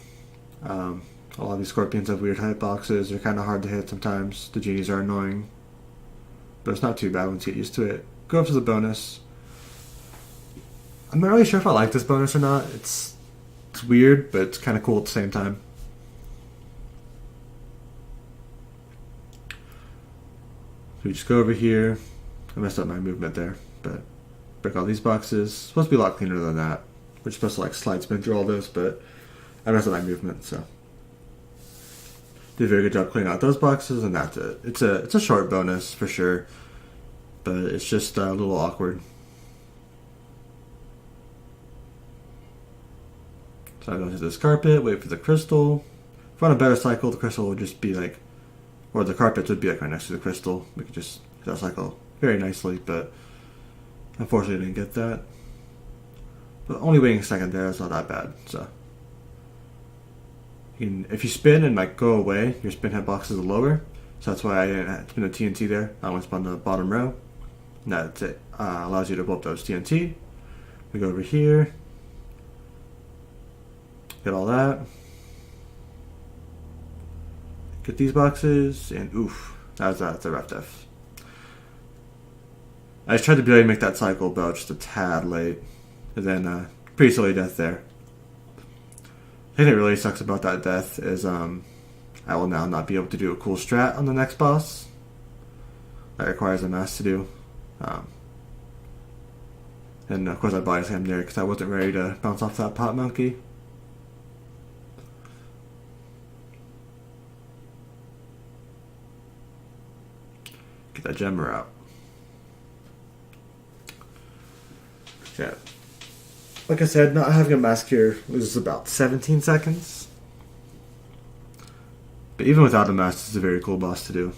A lot of these scorpions have weird hitboxes. They're kind of hard to hit sometimes. The genies are annoying. But it's not too bad once you get used to it. Go up to the bonus. I'm not really sure if I like this bonus or not. It's weird, but it's kind of cool at the same time. So we just go over here. I messed up my movement there, but break all these boxes. It's supposed to be a lot cleaner than that. We're supposed to like slide spin through all this, but I messed up my movement, so did a very good job cleaning out those boxes, and that's it. It's a short bonus for sure, but it's just a little awkward. So I'm going to this carpet, wait for the crystal. If I want a better cycle, the crystal would just be like, or the carpets would be like right next to the crystal. We could just hit that cycle very nicely, but unfortunately I didn't get that. But only waiting a second there is not that bad. So if you spin and like go away, your spin hitbox is lower. So that's why I didn't spin the TNT there. I only spun the bottom row. And that's it. Allows you to blow up those TNT. We go over here. Get all that. Get these boxes, and oof, that's a rough death. I just tried to barely make that cycle, but just a tad late. And then, pretty silly death there. The thing that really sucks about that death is I will now not be able to do a cool strat on the next boss. That requires a mass to do. And of course I body slammed there because I wasn't ready to bounce off that pot monkey. Get that gemmer out. Yeah. Like I said, not having a mask here loses about 17 seconds. But even without a mask, it's a very cool boss to do.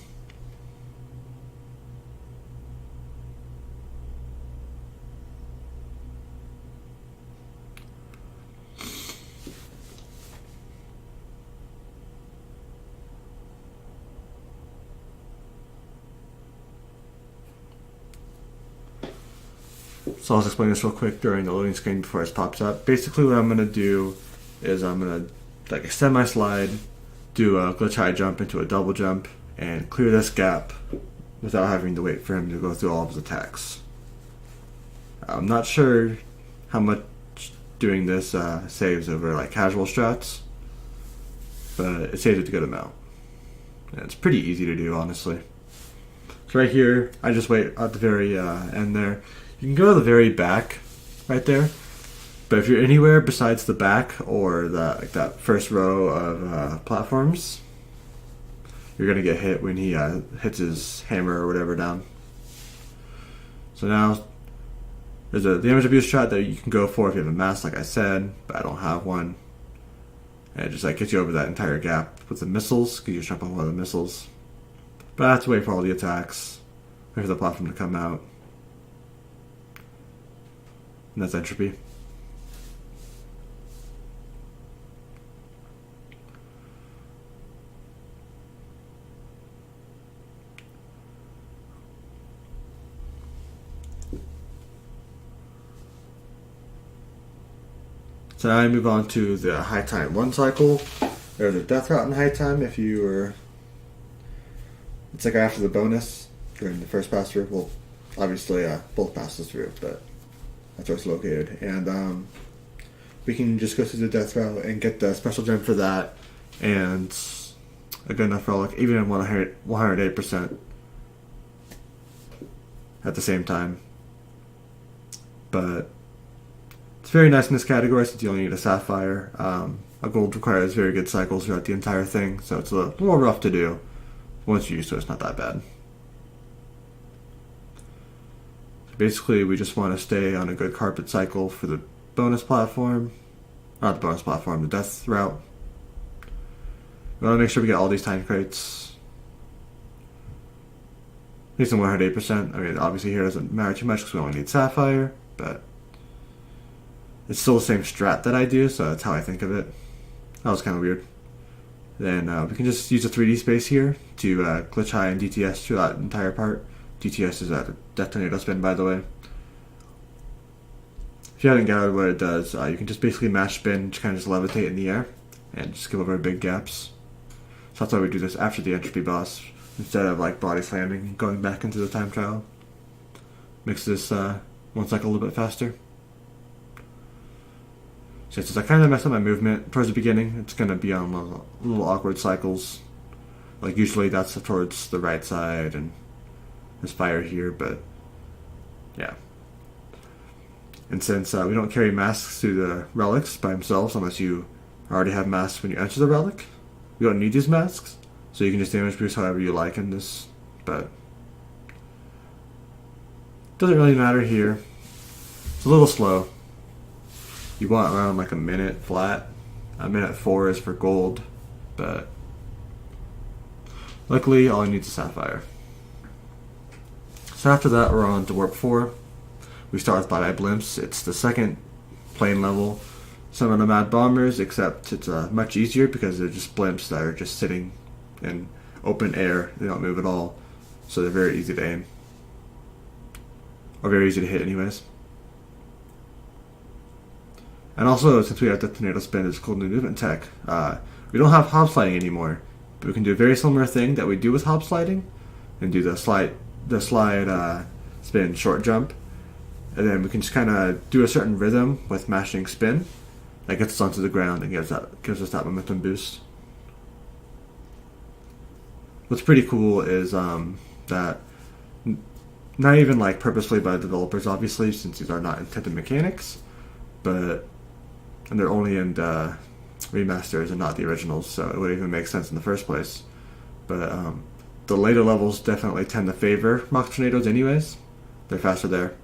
So I'll just explain this real quick during the loading screen before it pops up. Basically what I'm going to do is I'm going to like extend my slide, do a glitch high jump into a double jump, and clear this gap without having to wait for him to go through all of his attacks. I'm not sure how much doing this saves over like casual strats, but it saves a good amount. And it's pretty easy to do, honestly. So right here, I just wait at the very end there. You can go to the very back, right there. But if you're anywhere besides the back or that first row of platforms, you're gonna get hit when he hits his hammer or whatever down. So now there's a damage abuse strat that you can go for if you have a mask, like I said, but I don't have one. And it just like gets you over that entire gap with the missiles, because you jump on one of the missiles. But I have to wait for all the attacks, wait for the platform to come out. And that's entropy. So now I move on to the high time 1 cycle. There's a death route in high time if you were... It's like after the bonus during the first pass through. Well, obviously both passes through, but that's where it's located. And we can just go through the death route and get the special gem for that. And a good enough relic, even at 108% at the same time. But it's very nice in this category since you only need a sapphire. A gold requires very good cycles throughout the entire thing, so it's a little rough to do. Once you're used to it, it's not that bad. So basically, we just want to stay on a good carpet cycle for the bonus platform. Not the bonus platform, the death route. We want to make sure we get all these time crates. At least in 108%. I mean, obviously here doesn't matter too much because we only need sapphire, but it's still the same strat that I do, so that's how I think of it. That was kind of weird. Then we can just use a 3D space here to glitch high and DTS through that entire part. DTS is a death tornado spin, by the way. if you haven't gathered what it does, you can just basically mash spin, just kind of just levitate in the air, and just skip over big gaps. So that's why we do this after the entropy boss, instead of like body slamming and going back into the time trial. Makes this one cycle a little bit faster. So since I kind of messed up my movement towards the beginning, it's going to be on little awkward cycles. Like usually that's towards the right side, and there's fire here, but yeah. And since we don't carry masks through the relics by themselves, unless you already have masks when you enter the relic, you don't need these masks, so you can just damage boost however you like in this, but doesn't really matter here. It's a little slow. You want around like a minute flat. A minute 4 is for gold, but luckily all I need is a sapphire. So after that we're on to warp 4. We start with Bye Bye Blimps. It's the second plane level. Some of the Mad Bombers, except it's much easier because they're just blimps that are just sitting in open air. They don't move at all, so they're very easy to aim. Or very easy to hit anyways. And also, since we have the Tornado Spin, it's called new movement tech. We don't have hop sliding anymore, but we can do a very similar thing that we do with hop sliding, and do the slide spin short jump, and then we can just kind of do a certain rhythm with mashing spin that gets us onto the ground and gives us that momentum boost. What's pretty cool is that not even like purposely by the developers, obviously, since these are not intended mechanics, but and they're only in remasters and not the originals, so it would even make sense in the first place. But the later levels definitely tend to favor Mach Tornadoes anyways. They're faster there.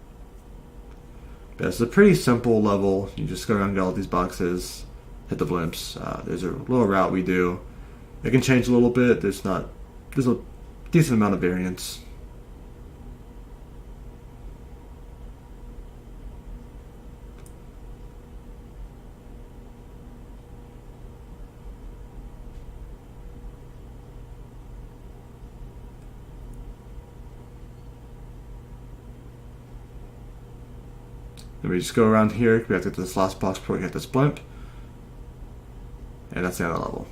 But it's a pretty simple level. You just go around and get all these boxes, hit the blimps. There's a little route we do. It can change a little bit. There's a decent amount of variance. Then we just go around here. We have to get to this last box before we hit this blimp. And that's the end of the level.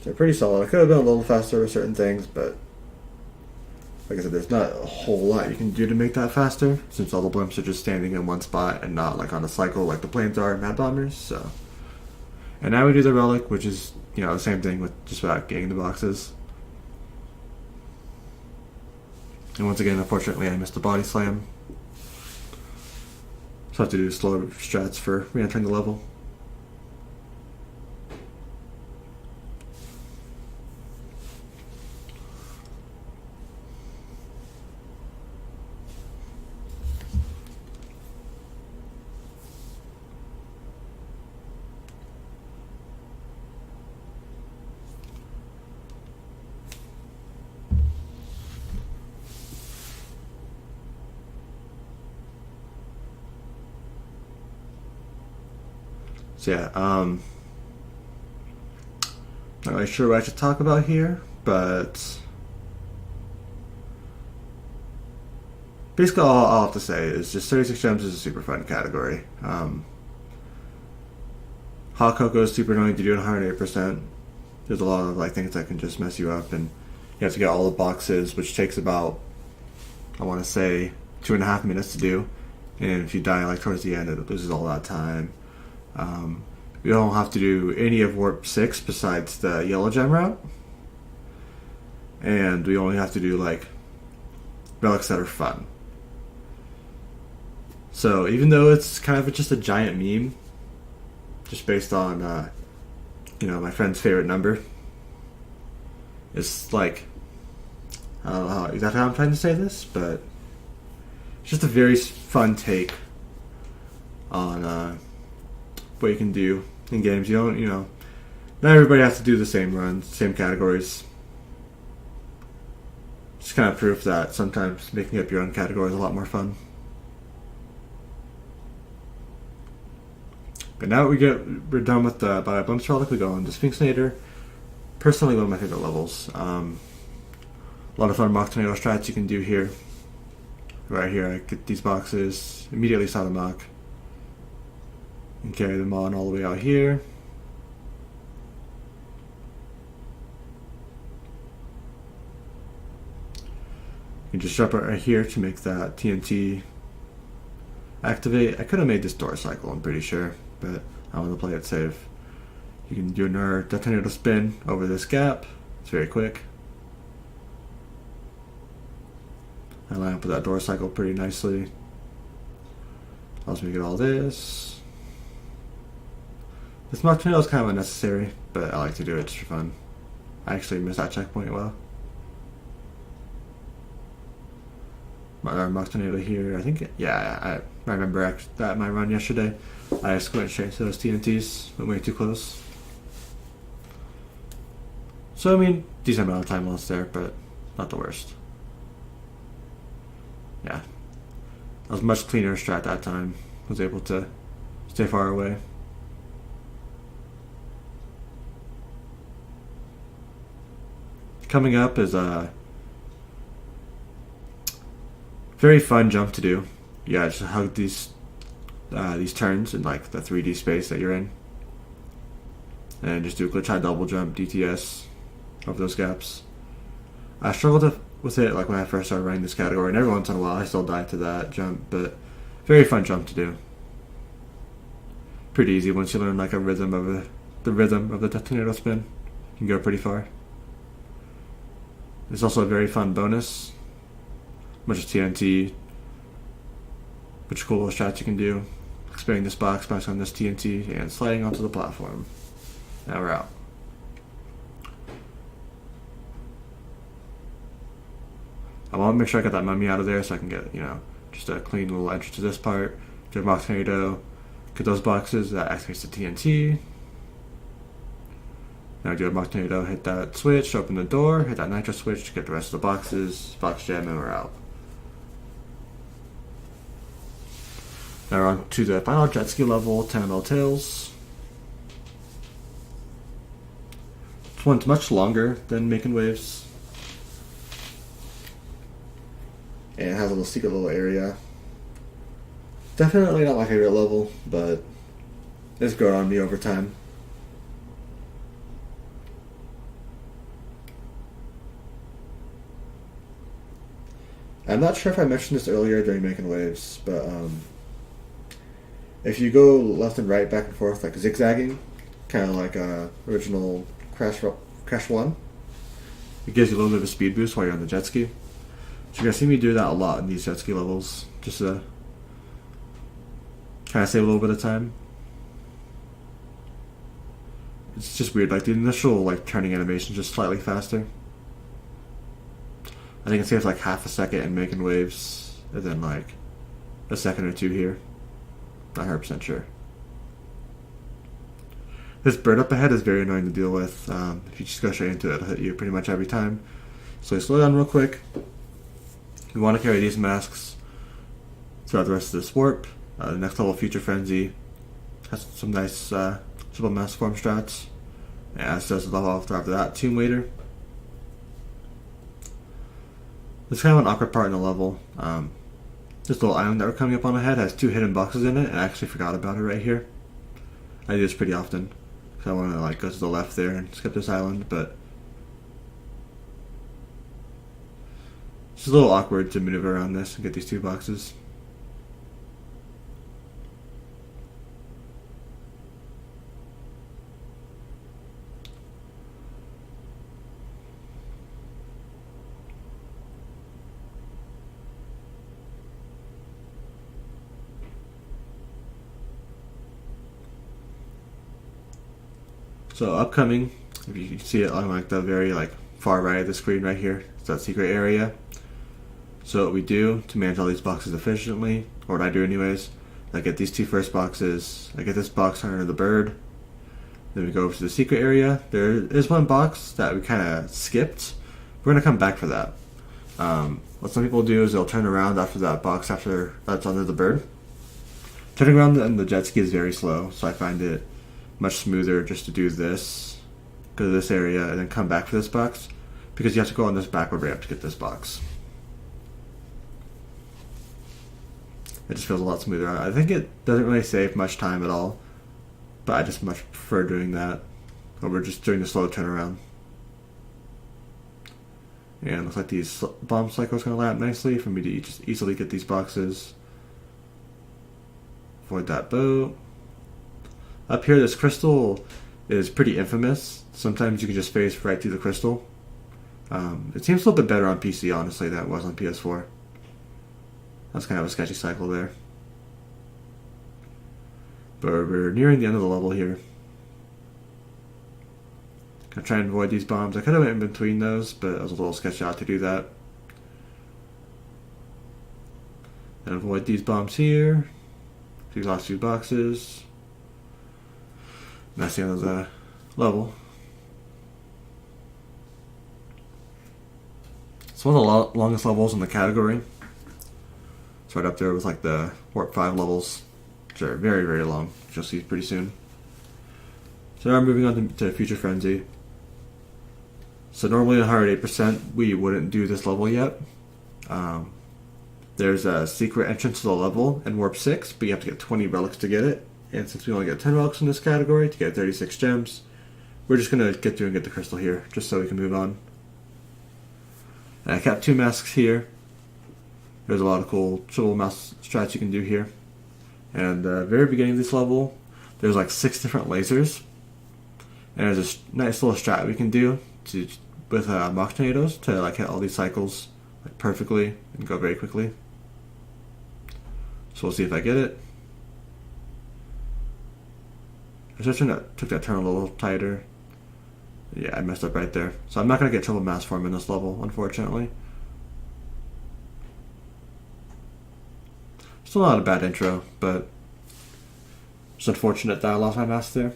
So pretty solid. I could have been a little faster with certain things, but like I said, there's not a whole lot you can do to make that faster, since all the blimps are just standing in one spot and not like on a cycle like the planes are in Mad Bombers. So, and now we do the relic, which is the same thing with just about getting the boxes. And once again, unfortunately, I missed the body slam. So I have to do slow strats for re-entering the level. So yeah, not really sure what I should talk about here, but basically all I'll have to say is just 36 gems is a super fun category. Hot Cocoa is super annoying to do at 108%. There's a lot of things that can just mess you up, and you have to get all the boxes, which takes about, I want to say, 2.5 minutes to do. And if you die towards the end, it loses all that time. We don't have to do any of Warp 6 besides the Yellow Gem route. And we only have to do relics that are fun. So even though it's kind of just a giant meme, just based on my friend's favorite number, it's I don't know exactly how I'm trying to say this, but it's just a very fun take on what you can do in games. You don't, not everybody has to do the same runs, same categories. Just kind of proof that sometimes making up your own category is a lot more fun. But now we're done with the Bye Blimps relic, we go on to Sphinxinator. Personally, one of my favorite levels. A lot of fun mock tornado strats you can do here. Right here, I get these boxes, immediately start a mock, and carry them on all the way out here. You can just jump right here to make that TNT activate. I could have made this door cycle, I'm pretty sure, but I want to play it safe. You can do another tornado spin over this gap. It's very quick. I line up with that door cycle pretty nicely. Allows me to get all this. This mock tornado is kind of unnecessary, but I like to do it just for fun. I actually missed that checkpoint well. Mock tornado here. I think, yeah, I remember that my run yesterday. I just went straight to those TNTs, went way too close. So, I mean, decent amount of time lost there, but not the worst. Yeah. That was much cleaner strat that time. Was able to stay far away. Coming up is a very fun jump to do. Yeah, just hug these turns in like the 3D space that you're in. And just do a glitch high double jump, DTS, over those gaps. I struggled with it like when I first started running this category, and every once in a while I still die to that jump, but very fun jump to do. Pretty easy once you learn like the rhythm of the tornado spin. You can go pretty far. It's also a very fun bonus. Much as TNT, which cool little shots you can do. Expanding this box, bouncing on this TNT, and sliding onto the platform. Now we're out. I want to make sure I get that mummy out of there so I can get, just a clean little entrance to this part. Do a mock tornado, get those boxes, that activates the TNT. Now do a mock tornado, hit that switch, open the door, hit that nitro switch, get the rest of the boxes, box jam, and we're out. Now we're on to the final jet ski level, 10 ml tails. This one's much longer than Making Waves. And it has a little secret little area. Definitely not my favorite level, but it's grown on me over time. I'm not sure if I mentioned this earlier during Making Waves, but if you go left and right, back and forth, like zigzagging, kind of like original Crash 1, it gives you a little bit of a speed boost while you're on the jet ski. So you're going to see me do that a lot in these jet ski levels, just to kind of save a little bit of time. It's just weird, like the initial turning animation is just slightly faster. I think it saves like half a second in Making Waves, and then like a second or two here. Not 100% sure. This bird up ahead is very annoying to deal with. If you just go straight into it, it'll hit you pretty much every time. So you slow down real quick. We want to carry these masks throughout the rest of this warp. The next level, Future Frenzy, has some nice triple mask form strats. As does the level after that, Tomb Waiter. This is kind of an awkward part in the level. This little island that we're coming up on ahead has 2 hidden boxes in it, and I actually forgot about it right here. I do this pretty often, because I want to go to the left there and skip this island, but it's a little awkward to maneuver around this and get these 2 boxes. So upcoming, if you see it on the very far right of the screen right here, it's that secret area. So what we do to manage all these boxes efficiently, or what I do anyways, I get these 2 first boxes, I get this box under the bird, then we go over to the secret area. There is one box that we kind of skipped. We're going to come back for that. What some people do is they'll turn around after that box after that's under the bird. Turning around in the jet ski is very slow, so I find it much smoother just to do this, go to this area, and then come back for this box. because you have to go on this backward ramp to get this box. It just feels a lot smoother. I think it doesn't really save much time at all, but I just much prefer doing that over just doing the slow turnaround. And it looks like these bomb cycles going to line up nicely for me to just easily get these boxes. Avoid that boat. Up here, this crystal is pretty infamous. Sometimes you can just phase right through the crystal. It seems a little bit better on PC, honestly, than it was on PS4. That's kind of a sketchy cycle there. But we're nearing the end of the level here. Gonna try and avoid these bombs. I could have went in between those, but I was a little sketched out to do that. And avoid these bombs here. These last few boxes. And that's the end of the level. It's one of the longest levels in the category. It's right up there with like the Warp 5 levels, which are very, very long, which you'll see pretty soon. So now we're moving on to Future Frenzy. So normally at 108%, we wouldn't do this level yet. There's a secret entrance to the level in Warp 6, but you have to get 20 relics to get it. And since we only get 10 relics in this category to get 36 gems, we're just going to get through and get the crystal here, just so we can move on. And I kept 2 masks here. There's a lot of cool triple mask strats you can do here. And at the very beginning of this level, there's like 6 different lasers. And there's this nice little strat we can do with mock tornadoes to like hit all these cycles like perfectly and go very quickly. So we'll see if I get it. I just took that turn a little tighter. Yeah, I messed up right there. So I'm not going to get triple mass form in this level, unfortunately. Still not a bad intro, but it's unfortunate that I lost my mask there.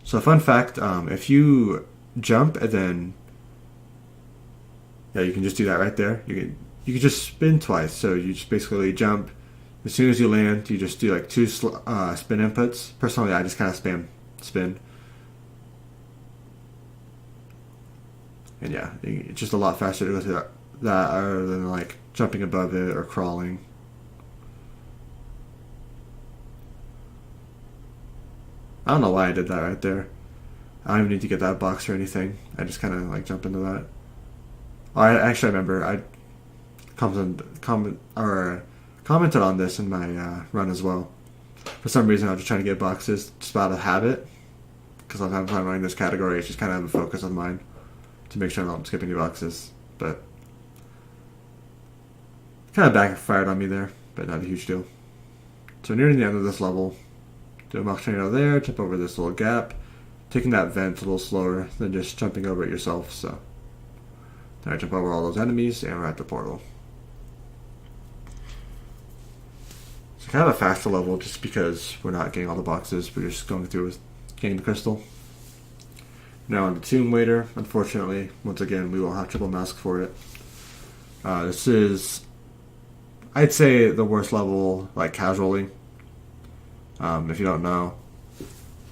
So fun fact, if you jump and then, yeah, you can just do that right there. You can just spin twice. So you just basically jump. As soon as you land, you just do like 2 spin inputs. Personally, I just kind of spam spin. And yeah, it's just a lot faster to go through that rather than like jumping above it or crawling. I don't know why I did that right there. I don't even need to get that box or anything. I just kind of like jump into that. Oh, I actually remember I commented on this in my run as well. For some reason, I was just trying to get boxes just out of habit. Because sometimes when I'm running this category, it's just kind of a focus of mine to make sure I don't skip any boxes. But kind of backfired on me there, but not a huge deal. So nearing the end of this level, do a mock tornado there, jump over this little gap. Taking that vent a little slower than just jumping over it yourself. So then I jump over all those enemies and we're at the portal. It's kind of a faster level just because we're not getting all the boxes. We're just going through with getting the crystal. Now on the Tomb Waiter, unfortunately, once again, we will have triple mask for it. This is, I'd say, the worst level, like casually. If you don't know,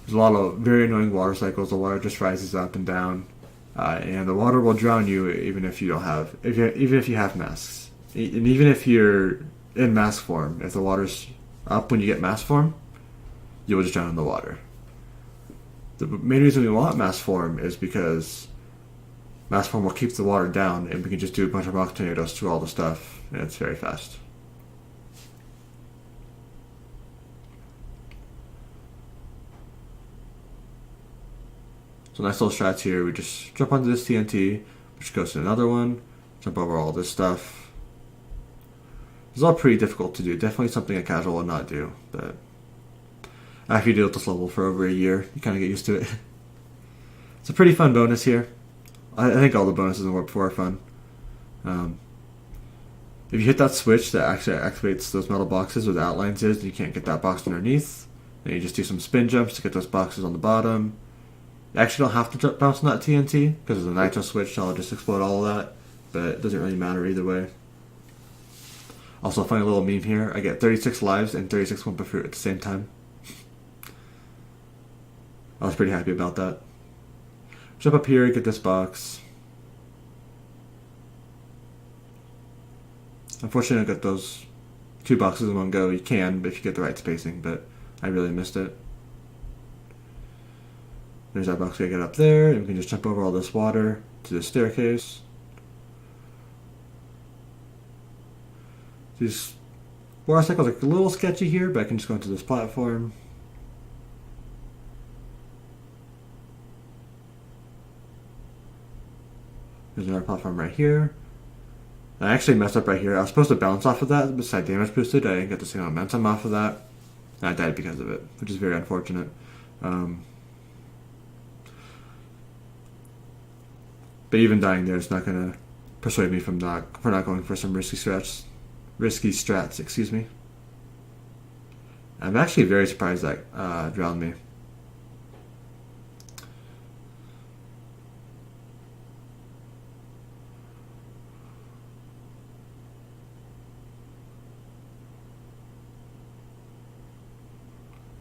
there's a lot of very annoying water cycles. The water just rises up and down, and the water will drown you even if you don't have, even if you have masks, and even if you're in mask form. If the water's up when you get mask form, you will just drown in the water. The main reason we want mask form is because mask form will keep the water down, and we can just do a bunch of rock tornadoes through all the stuff, and it's very fast. So nice little strats here. We just jump onto this TNT, which goes to another one, jump over all this stuff. It's all pretty difficult to do. Definitely something a casual would not do. But after you deal with this level for over a year, you kind of get used to it. It's a pretty fun bonus here. I think all the bonuses in Warp 4 are fun. If you hit that switch that actually activates those metal boxes where the outlines is, and you can't get that box underneath, then you just do some spin jumps to get those boxes on the bottom. You actually don't have to bounce on that TNT, because there's a nitro switch, so I'll just explode all of that. But it doesn't really matter either way. Also, a funny little meme here. I get 36 lives and 36 Wumpa Fruit at the same time. I was pretty happy about that. Jump up here, get this box. Unfortunately, I got those 2 boxes in one go. You can, but if you get the right spacing, but I really missed it. There's that box we get up there, and we can just jump over all this water to the staircase. These water cycles are a little sketchy here, but I can just go into this platform. There's another platform right here. I actually messed up right here. I was supposed to bounce off of that, but I damage boosted. I didn't get the same momentum off of that. And I died because of it, which is very unfortunate. But even dying there is not going to persuade me from not going for some risky strats. Excuse me. I'm actually very surprised that drowned me.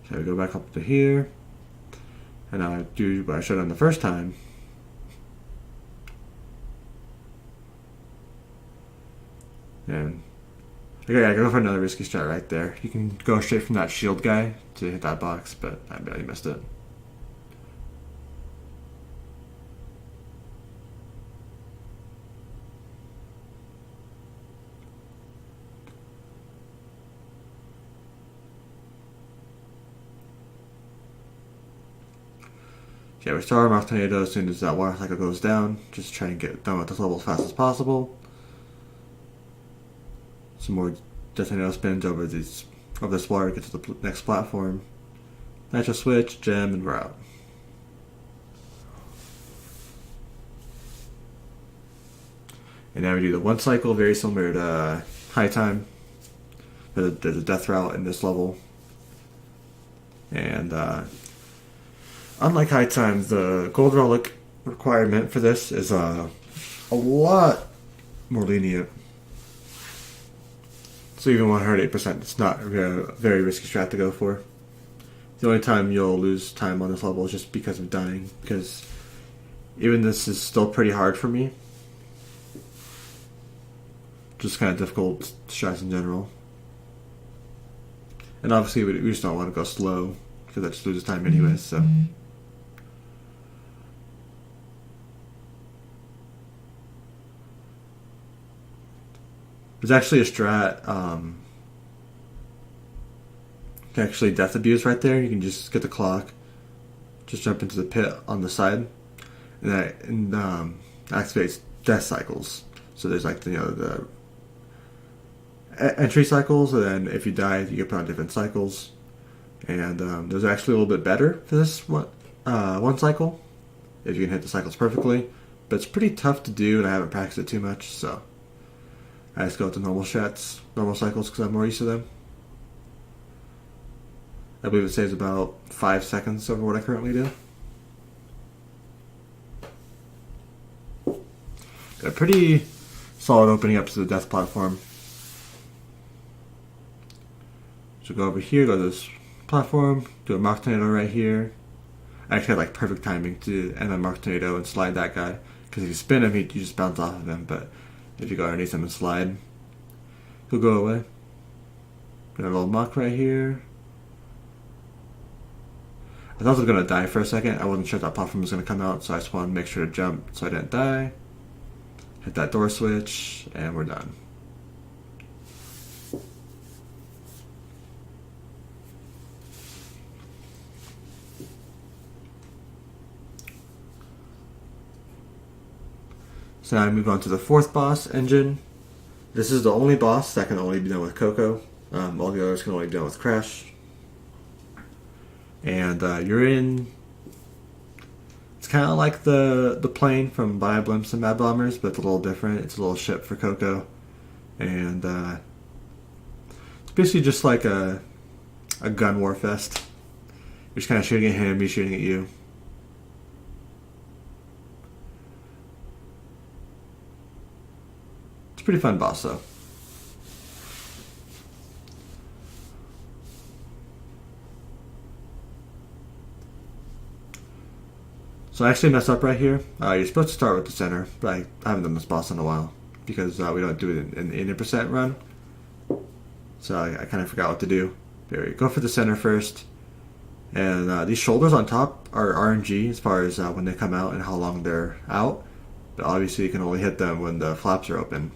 Okay, we go back up to here, and now I do what I should have done the first time. And okay, I go for another risky strat right there. You can go straight from that shield guy to hit that box, but I barely missed it. Yeah, we start our Mouth Tornado as soon as that water cycle goes down. Just try and get done with this level as fast as possible. Some more Death Tornado spins over this water, get to the next platform. Natural switch, gem, and we're out. And now we do the 1 cycle, very similar to High Time. There's a death route in this level. And unlike High Time, the gold relic requirement for this is a lot more lenient. So even 108%, it's not a very risky strat to go for. The only time you'll lose time on this level is just because of dying, because even this is still pretty hard for me. Just kind of difficult strats in general. And obviously we just don't want to go slow, because that just loses time anyways, so... There's actually a strat, actually death abuse right there. You can just get the clock, just jump into the pit on the side, and that activates death cycles. So there's like the entry cycles, and then if you die, you get put on different cycles. And those are actually a little bit better for this one cycle, if you can hit the cycles perfectly. But it's pretty tough to do, and I haven't practiced it too much, so I just go with the normal cycles, because I'm more used to them. I believe it saves about 5 seconds over what I currently do. Got a pretty solid opening up to the death platform. So go over here, go to this platform, do a Mach Tornado right here. I actually had like perfect timing to end on Mach Tornado and slide that guy, because if you spin him, you just bounce off of him, but if you go underneath him and slide, he'll go away. Got a little muck right here. I thought I was going to die for a second. I wasn't sure if that platform was going to come out, so I just wanted to make sure to jump so I didn't die. Hit that door switch, and we're done. So now I move on to the 4th boss, Engine. This is the only boss that can only be done with Coco. All the others can only be done with Crash. And you're in... It's kind of like the plane from Bio Blimps and Mad Bombers, but it's a little different. It's a little ship for Coco. And it's basically just like a gun war fest. You're just kind of shooting at him, he's shooting at you. Pretty fun boss though. So I actually messed up right here. You're supposed to start with the center, but I haven't done this boss in a while because we don't do it in the 80% run. So I kind of forgot what to do. There you go for the center first. And these shoulders on top are RNG as far as when they come out and how long they're out. But obviously you can only hit them when the flaps are open.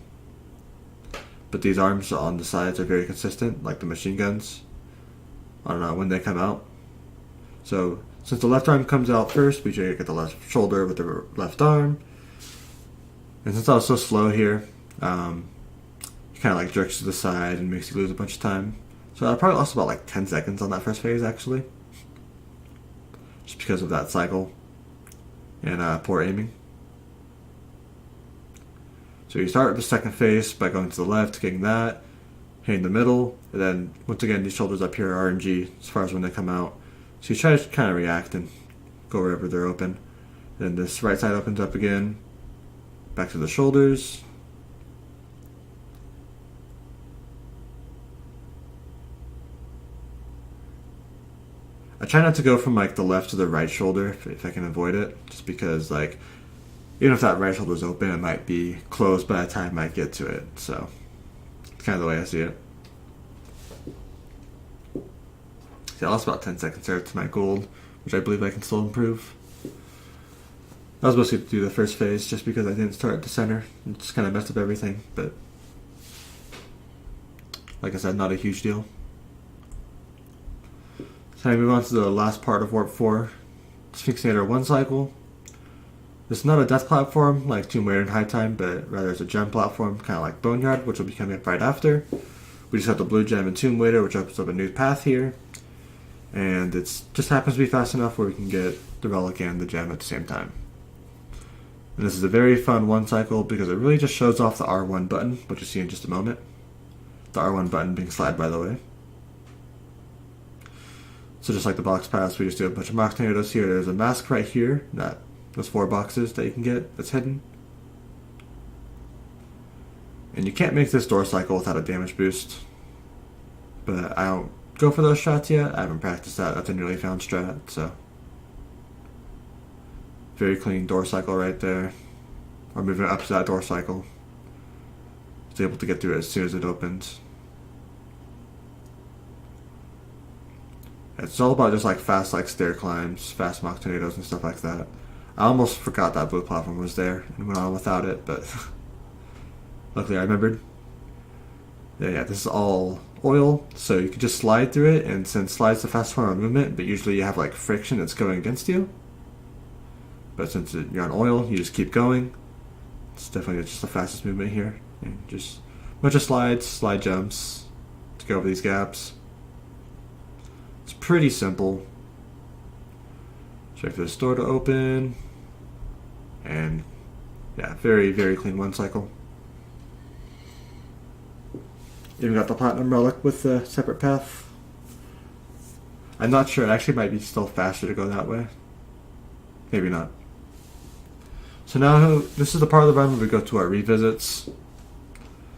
But these arms on the sides are very consistent, like the machine guns, on when they come out. So since the left arm comes out first, we should get the left shoulder with the left arm. And since I was so slow here, he kind of like jerks to the side and makes you lose a bunch of time. So I probably lost about like 10 seconds on that first phase actually. Just because of that cycle and poor aiming. So you start with the second phase by going to the left, getting that, hitting the middle, and then once again these shoulders up here are RNG as far as when they come out. So you try to kind of react and go wherever they're open. Then this right side opens up again, back to the shoulders. I try not to go from like the left to the right shoulder if I can avoid it, just because like even if that right shoulder is open, it might be closed by the time I get to it. So it's kind of the way I see it. See, I lost about 10 seconds there to my gold, which I believe I can still improve. I was supposed to do the first phase just because I didn't start at the center. It just kind of messed up everything, but like I said, not a huge deal. So I move on to the last part of Warp 4, Sphinxinator 1 cycle. This is not a death platform like Tomb Raider in High Time, but rather it's a gem platform, kind of like Boneyard, which will be coming up right after. We just have the blue gem and Tomb Raider, which opens up a new path here. And it just happens to be fast enough where we can get the relic and the gem at the same time. And this is a very fun one cycle because it really just shows off the R1 button, which you'll see in just a moment. The R1 button being slide, by the way. So just like the box pass, we just do a bunch of mock tornadoes here. There's a mask right here, those 4 boxes that you can get that's hidden. And you can't make this door cycle without a damage boost. But I don't go for those shots yet. I haven't practiced that. That's a newly found strat, so. Very clean door cycle right there. Or moving up to that door cycle. It's able to get through it as soon as it opens. It's all about just like fast like stair climbs, fast mock tornadoes and stuff like that. I almost forgot that blue platform was there and went on without it, but luckily I remembered. Yeah, this is all oil, so you can just slide through it, and since slide's the fastest form of movement, but usually you have like friction that's going against you. But since you're on oil, you just keep going. It's definitely just the fastest movement here. And just a bunch of slides, slide jumps to go over these gaps. It's pretty simple. Check for this door to open. And yeah, very, very clean one cycle. Even got the platinum relic with the separate path. I'm not sure, it actually might be still faster to go that way. Maybe not. So now, this is the part of the run where we go to our revisits.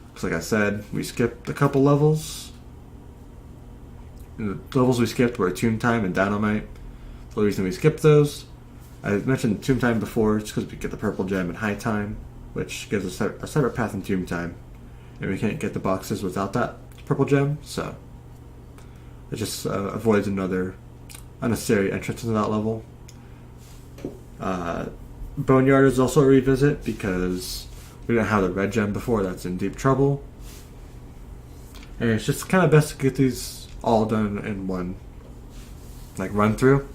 Because like I said, we skipped a couple levels. And the levels we skipped were Tomb Time and Dynamite. The reason we skipped those, I mentioned Tomb Time before, it's because we get the purple gem in High Time, which gives us a separate path in Tomb Time. And we can't get the boxes without that purple gem, so it just avoids another unnecessary entrance into that level. Boneyard is also a revisit because we didn't have the red gem before. That's in deep trouble. And it's just kind of best to get these all done in one like run through.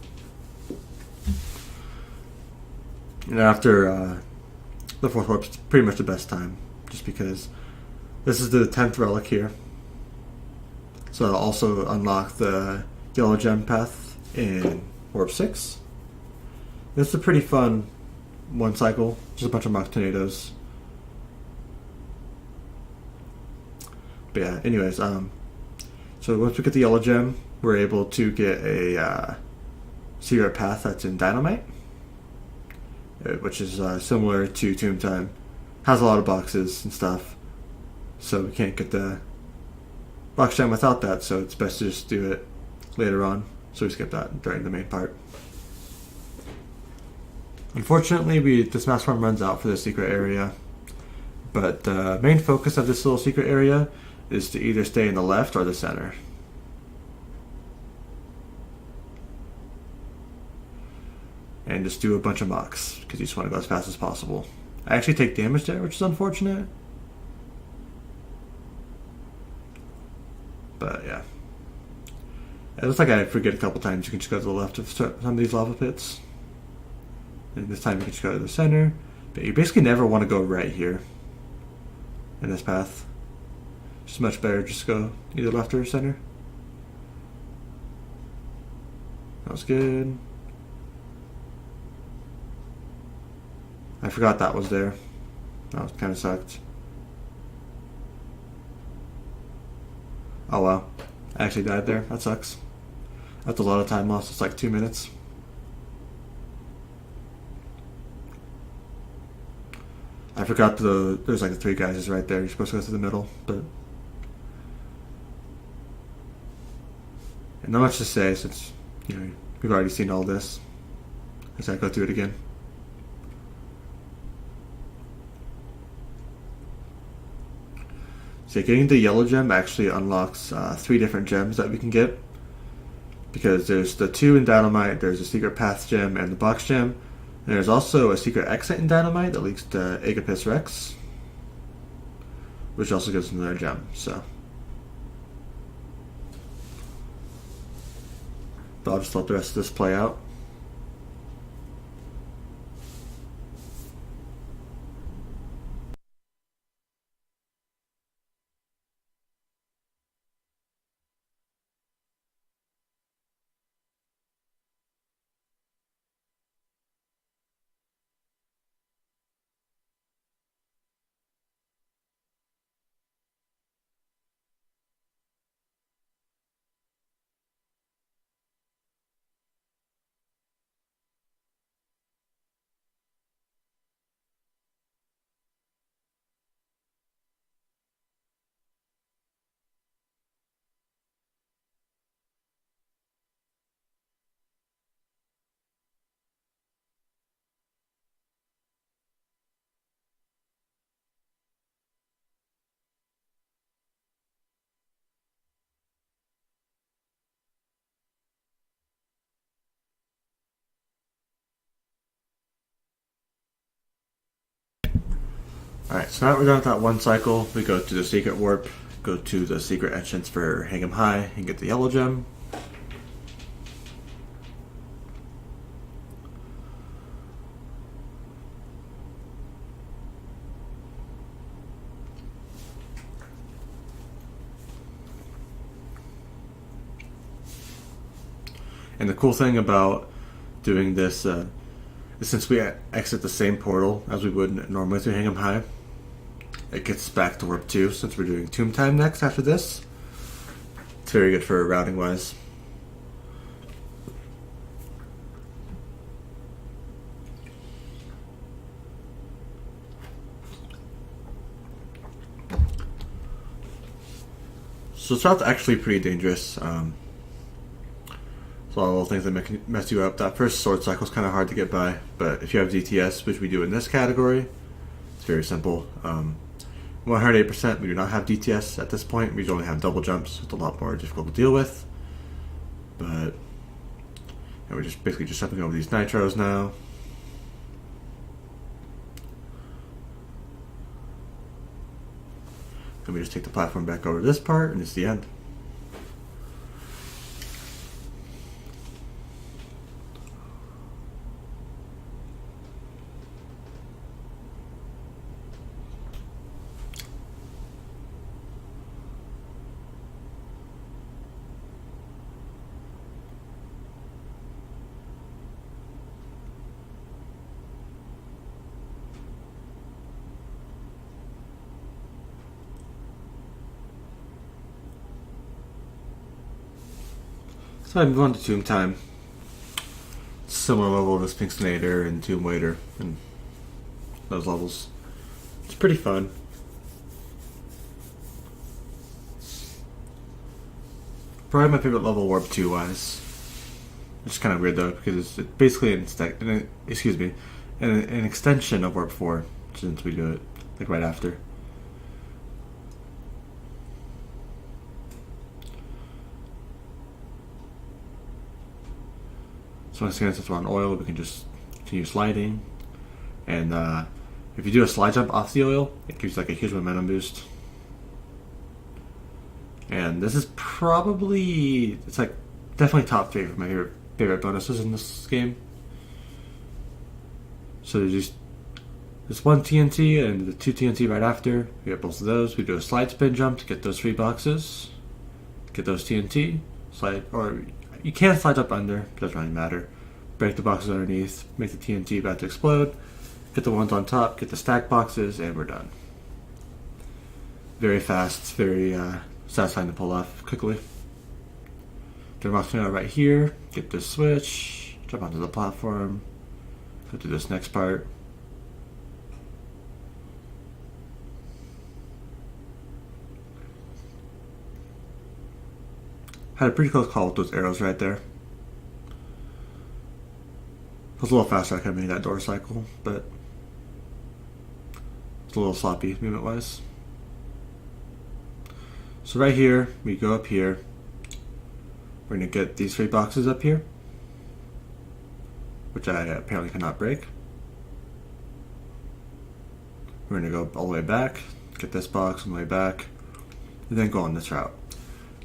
And after the fourth warp's pretty much the best time, just because this is the 10th relic here. So it'll also unlock the yellow gem path in warp 6. It's a pretty fun one cycle, just a bunch of mock tornadoes. But yeah, anyways, so once we get the yellow gem, we're able to get a secret path that's in Dynamite, which is similar to Tomb Time. Has a lot of boxes and stuff, so we can't get the box gem without that, so it's best to just do it later on. So we skip that during the main part. Unfortunately, this mass form runs out for the secret area, but the main focus of this little secret area is to either stay in the left or the center. And just do a bunch of mocks, because you just want to go as fast as possible. I actually take damage there, which is unfortunate. But yeah. It looks like I forget a couple times you can just go to the left of some of these lava pits. And this time you can just go to the center. But you basically never want to go right here in this path. It's much better just go either left or center. That was good. I forgot that was there. That kind of sucked. Oh wow. I actually died there. That sucks. That's a lot of time lost. It's like 2 minutes. I forgot there's like the 3 guys is right there. You're supposed to go through the middle, but and not much to say since we've already seen all this. As I go through it again. So getting the yellow gem actually unlocks 3 different gems that we can get. Because there's the 2 in Dynamite, there's a secret path gem and the box gem. And there's also a secret exit in Dynamite that leads to Agapis Rex. Which also gives another gem, so. But I'll just let the rest of this play out. Alright, so now that we're done with that one cycle, we go to the secret warp, go to the secret entrance for Hang 'em High, and get the yellow gem. And the cool thing about doing this is since we exit the same portal as we would normally through Hang 'em High, it gets back to warp 2 since we're doing Tomb Time next after this. It's very good for routing wise. So this route's actually pretty dangerous. There's a lot of little things that mess you up. That first sword cycle is kind of hard to get by, but if you have DTS, which we do in this category, it's very simple. 108%, we do not have DTS at this point. We only have double jumps, so it's a lot more difficult to deal with. But we're just basically just jumping over these nitros now. And we just take the platform back over to this part, and it's the end. So I move on to Tomb Time. Similar level to Sphinxinator and Tomb Waiter and those levels. It's pretty fun. Probably my favorite level Warp 2 wise. It's kind of weird though because it's basically an an extension of warp 4 since we do it like right after. So once again, since we're on oil, we can just continue sliding. And if you do a slide jump off the oil, it gives like a huge momentum boost. And this is probably, it's like definitely top 3 for my favorite bonuses in this game. So there's one TNT and the 2 TNT right after. We get both of those. We do a slide spin jump to get those 3 boxes. Get those TNT. Slide, or you can slide up under, it doesn't really matter. Break the boxes underneath, make the TNT about to explode. Get the ones on top, get the stack boxes, and we're done. Very fast, very satisfying to pull off quickly. Get a box right here, get this switch, jump onto the platform, go to this next part. Had a pretty close call with those arrows right there. I was a little faster, I could have made that door cycle, but it's a little sloppy movement wise. So right here, we go up here. We're going to get these 3 boxes up here, which I apparently cannot break. We're going to go all the way back, get this box on the way back, and then go on this route.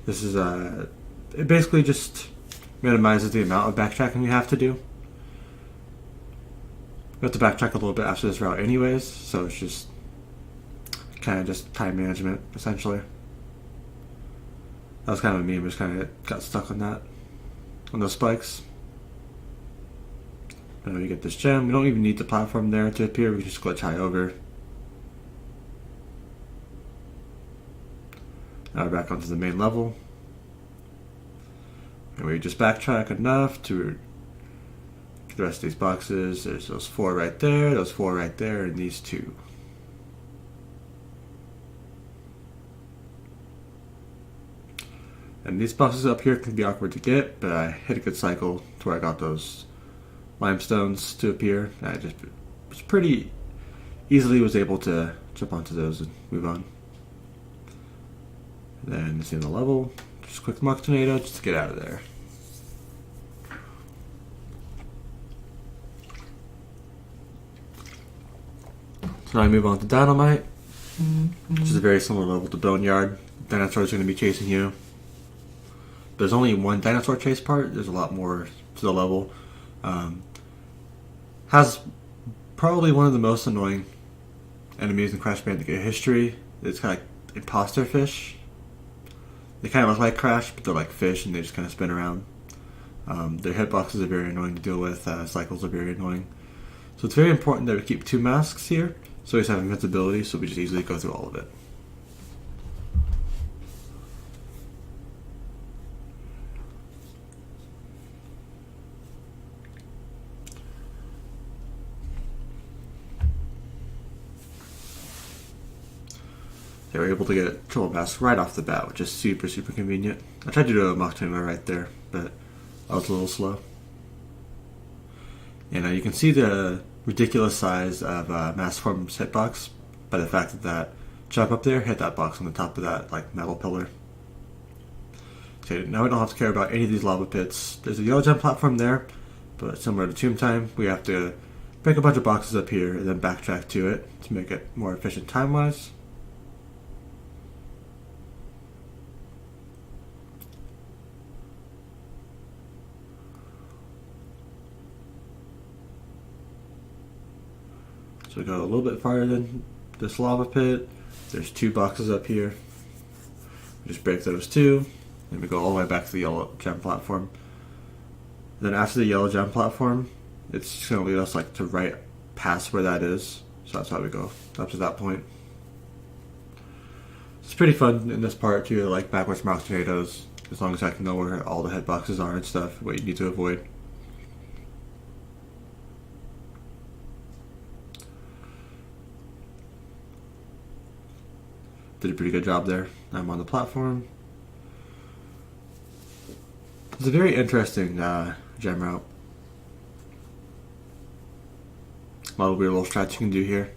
This is it basically just minimizes the amount of backtracking you have to do. We have to backtrack a little bit after this route anyways, so it's just kind of just time management, essentially. That was kind of a meme, we just kind of got stuck on that, on those spikes. But now we get this gem. We don't even need the platform there to appear, we can just glitch high over. Now we're back onto the main level. And we just backtrack enough to get the rest of these boxes. There's those 4 right there, those 4 right there, and these 2. And these boxes up here can be awkward to get, but I hit a good cycle to where I got those limestones to appear. And I just was pretty easily was able to jump onto those and move on. And then this is the level. Just a quick Mach Tornado just to get out of there. So now I move on to Dynamite, which is a very similar level to Boneyard. Dinosaurs are going to be chasing you. There's only one dinosaur chase part. There's a lot more to the level. Has probably one of the most annoying enemies in Crash Bandicoot history. It's kind of like imposter fish. They kind of look like Crash, but they're like fish and they just kind of spin around. Their hitboxes are very annoying to deal with. Cycles are very annoying. So it's very important that we keep 2 masks here, so we just have invincibility, so we just easily go through all of it. They were able to get a triple mask right off the bat, which is super, super convenient. I tried to do a Mach Tornado right there, but I was a little slow. And you can see the ridiculous size of Mask Form's hitbox by the fact that that jump up there hit that box on the top of that like metal pillar. Okay, now we don't have to care about any of these lava pits. There's a yellow gem platform there, but similar to Tomb Time, we have to break a bunch of boxes up here and then backtrack to it to make it more efficient time-wise. So we go a little bit farther than this lava pit. There's 2 boxes up here. We just break those 2. Then we go all the way back to the yellow gem platform. Then after the yellow gem platform, it's just going to lead us like to right past where that is. So that's how we go up to that point. It's pretty fun in this part to like backwards Mach Tornadoes, as long as I can know where all the hitboxes are and stuff, what you need to avoid. Did a pretty good job there. I'm on the platform. It's a very interesting gem route. A lot of weird little strats you can do here.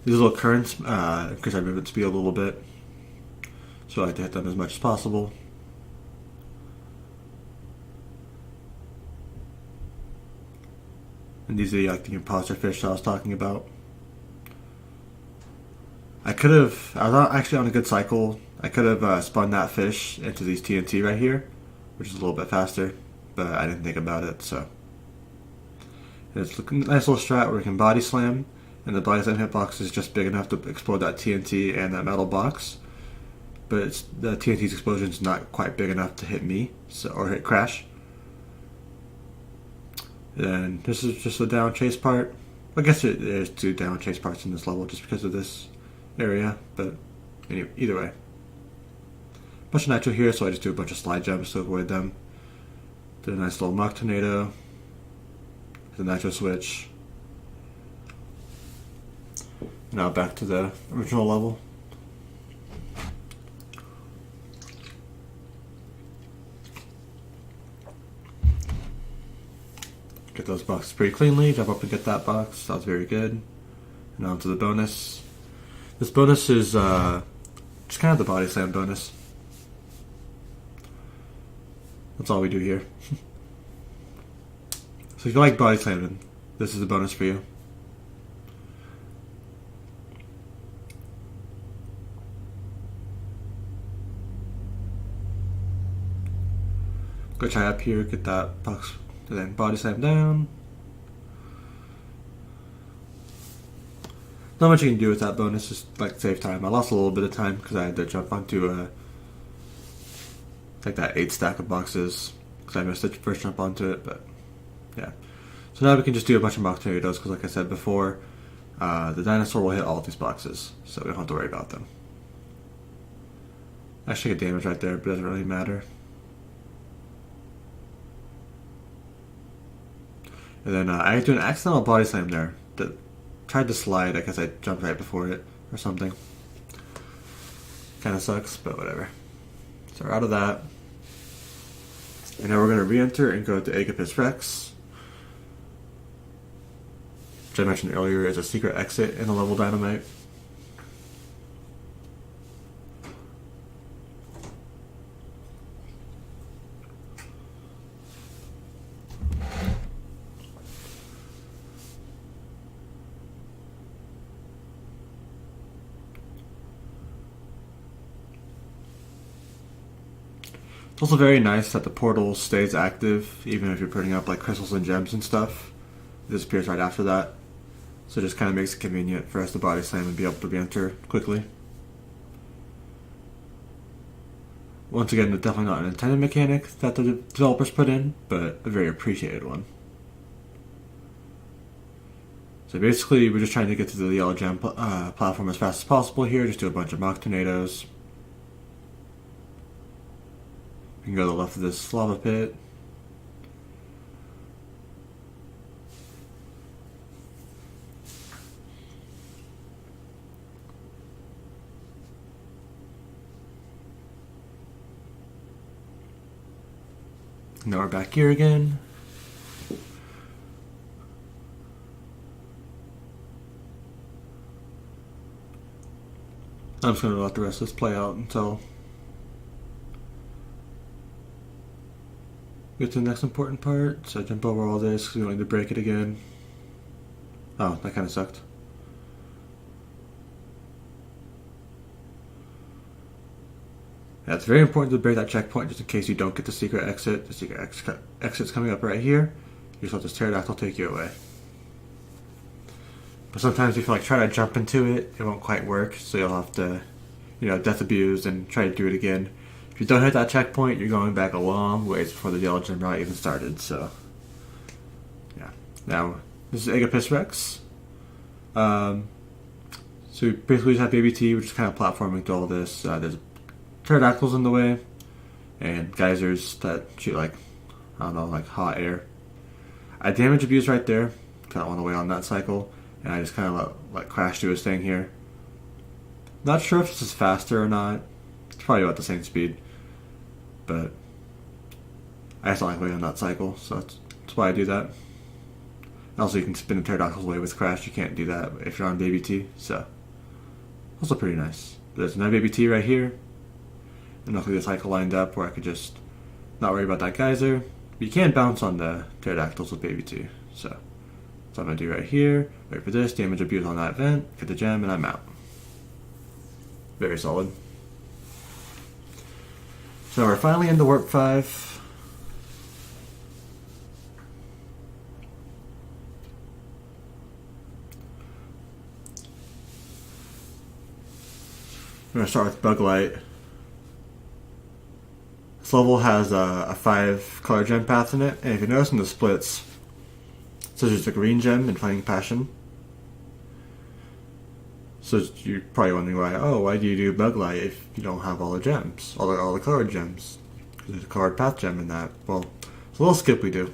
These little currents, because I move its speed a little bit, so I like to hit them as much as possible. And these are the imposter fish that I was talking about. I was actually on a good cycle. I could have spun that fish into these TNT right here, which is a little bit faster, but I didn't think about it, so. And it's a nice little strat where we can body slam, and the body slam hitbox is just big enough to explode that TNT and that metal box, but the TNT's explosion is not quite big enough to hit me, or hit Crash. And this is just the down chase part. I guess there's 2 down chase parts in this level just because of this area, but anyway, either way. Bunch of nitro here, so I just do a bunch of slide jumps to avoid them. Did a nice little Mach Tornado. The nitro switch. Now back to the original level. Get those boxes pretty cleanly. Jump up and get that box. That was very good. And on to the bonus. This bonus is just kind of the body slam bonus. That's all we do here. So if you like body slamming, this is a bonus for you. Go try up here, get that box, and then body slam down. Not much you can do with that bonus, just like save time. I lost a little bit of time because I had to jump onto like that 8 stack of boxes because I missed the first jump onto it, but yeah. So now we can just do a bunch of Mach Tornadoes because like I said before, the dinosaur will hit all of these boxes, so we don't have to worry about them. I actually get damage right there, but it doesn't really matter. And then I do an accidental body slam there. That tried to slide, I guess I jumped right before it or something. Kinda sucks, but whatever. So we're out of that. And now we're going to re-enter and go to Agapis Rex, which I mentioned earlier is a secret exit in the level Dynamite. It's also very nice that the portal stays active even if you're putting up like crystals and gems and stuff. It disappears right after that. So it just kind of makes it convenient for us to body slam and be able to re-enter quickly. Once again, it's definitely not an intended mechanic that the developers put in, but a very appreciated one. So basically, we're just trying to get to the yellow gem platform as fast as possible here. Just do a bunch of Mach Tornadoes. We can go to the left of this lava pit. Now we're back here again. I'm just going to let the rest of this play out until we get to the next important part. So I jump over all this because we don't need to break it again. Oh, that kind of sucked. Yeah, it's very important to break that checkpoint just in case you don't get the secret exit. The secret exit's coming up right here. You just let this pterodactyl take you away. But sometimes if you try to jump into it, it won't quite work. So you'll have to, death abuse and try to do it again. If you don't hit that checkpoint, you're going back a long ways before the yellow gem route even started. So, yeah. Now, this is Agapis Rex. So we basically just have Baby T, which is kind of platforming to all this. There's pterodactyls in the way, and geysers that shoot like hot air. I damage abuse right there, kind of on the way on that cycle, and I just kind of let Crash do his thing here. Not sure if this is faster or not. It's probably about the same speed, but I just don't like waiting on that cycle, so that's why I do that. Also, you can spin the pterodactyls away with Crash. You can't do that if you're on Baby T. So, also pretty nice. There's another Baby T right here. And luckily the cycle lined up where I could just not worry about that geyser. But you can bounce on the pterodactyls with Baby T. So, that's what I'm going to do right here. Wait for this, damage abuse on that vent, get the gem, and I'm out. Very solid. So we're finally into Warp 5. I'm going to start with Bug Light. This level has a 5 color gem path in it, and if you notice in the splits, so there's a green gem in Flaming Passion. So you're probably wondering why do you do Bug Light if you don't have all the gems, all the colored gems? There's a colored path gem in that. Well, it's a little skip we do,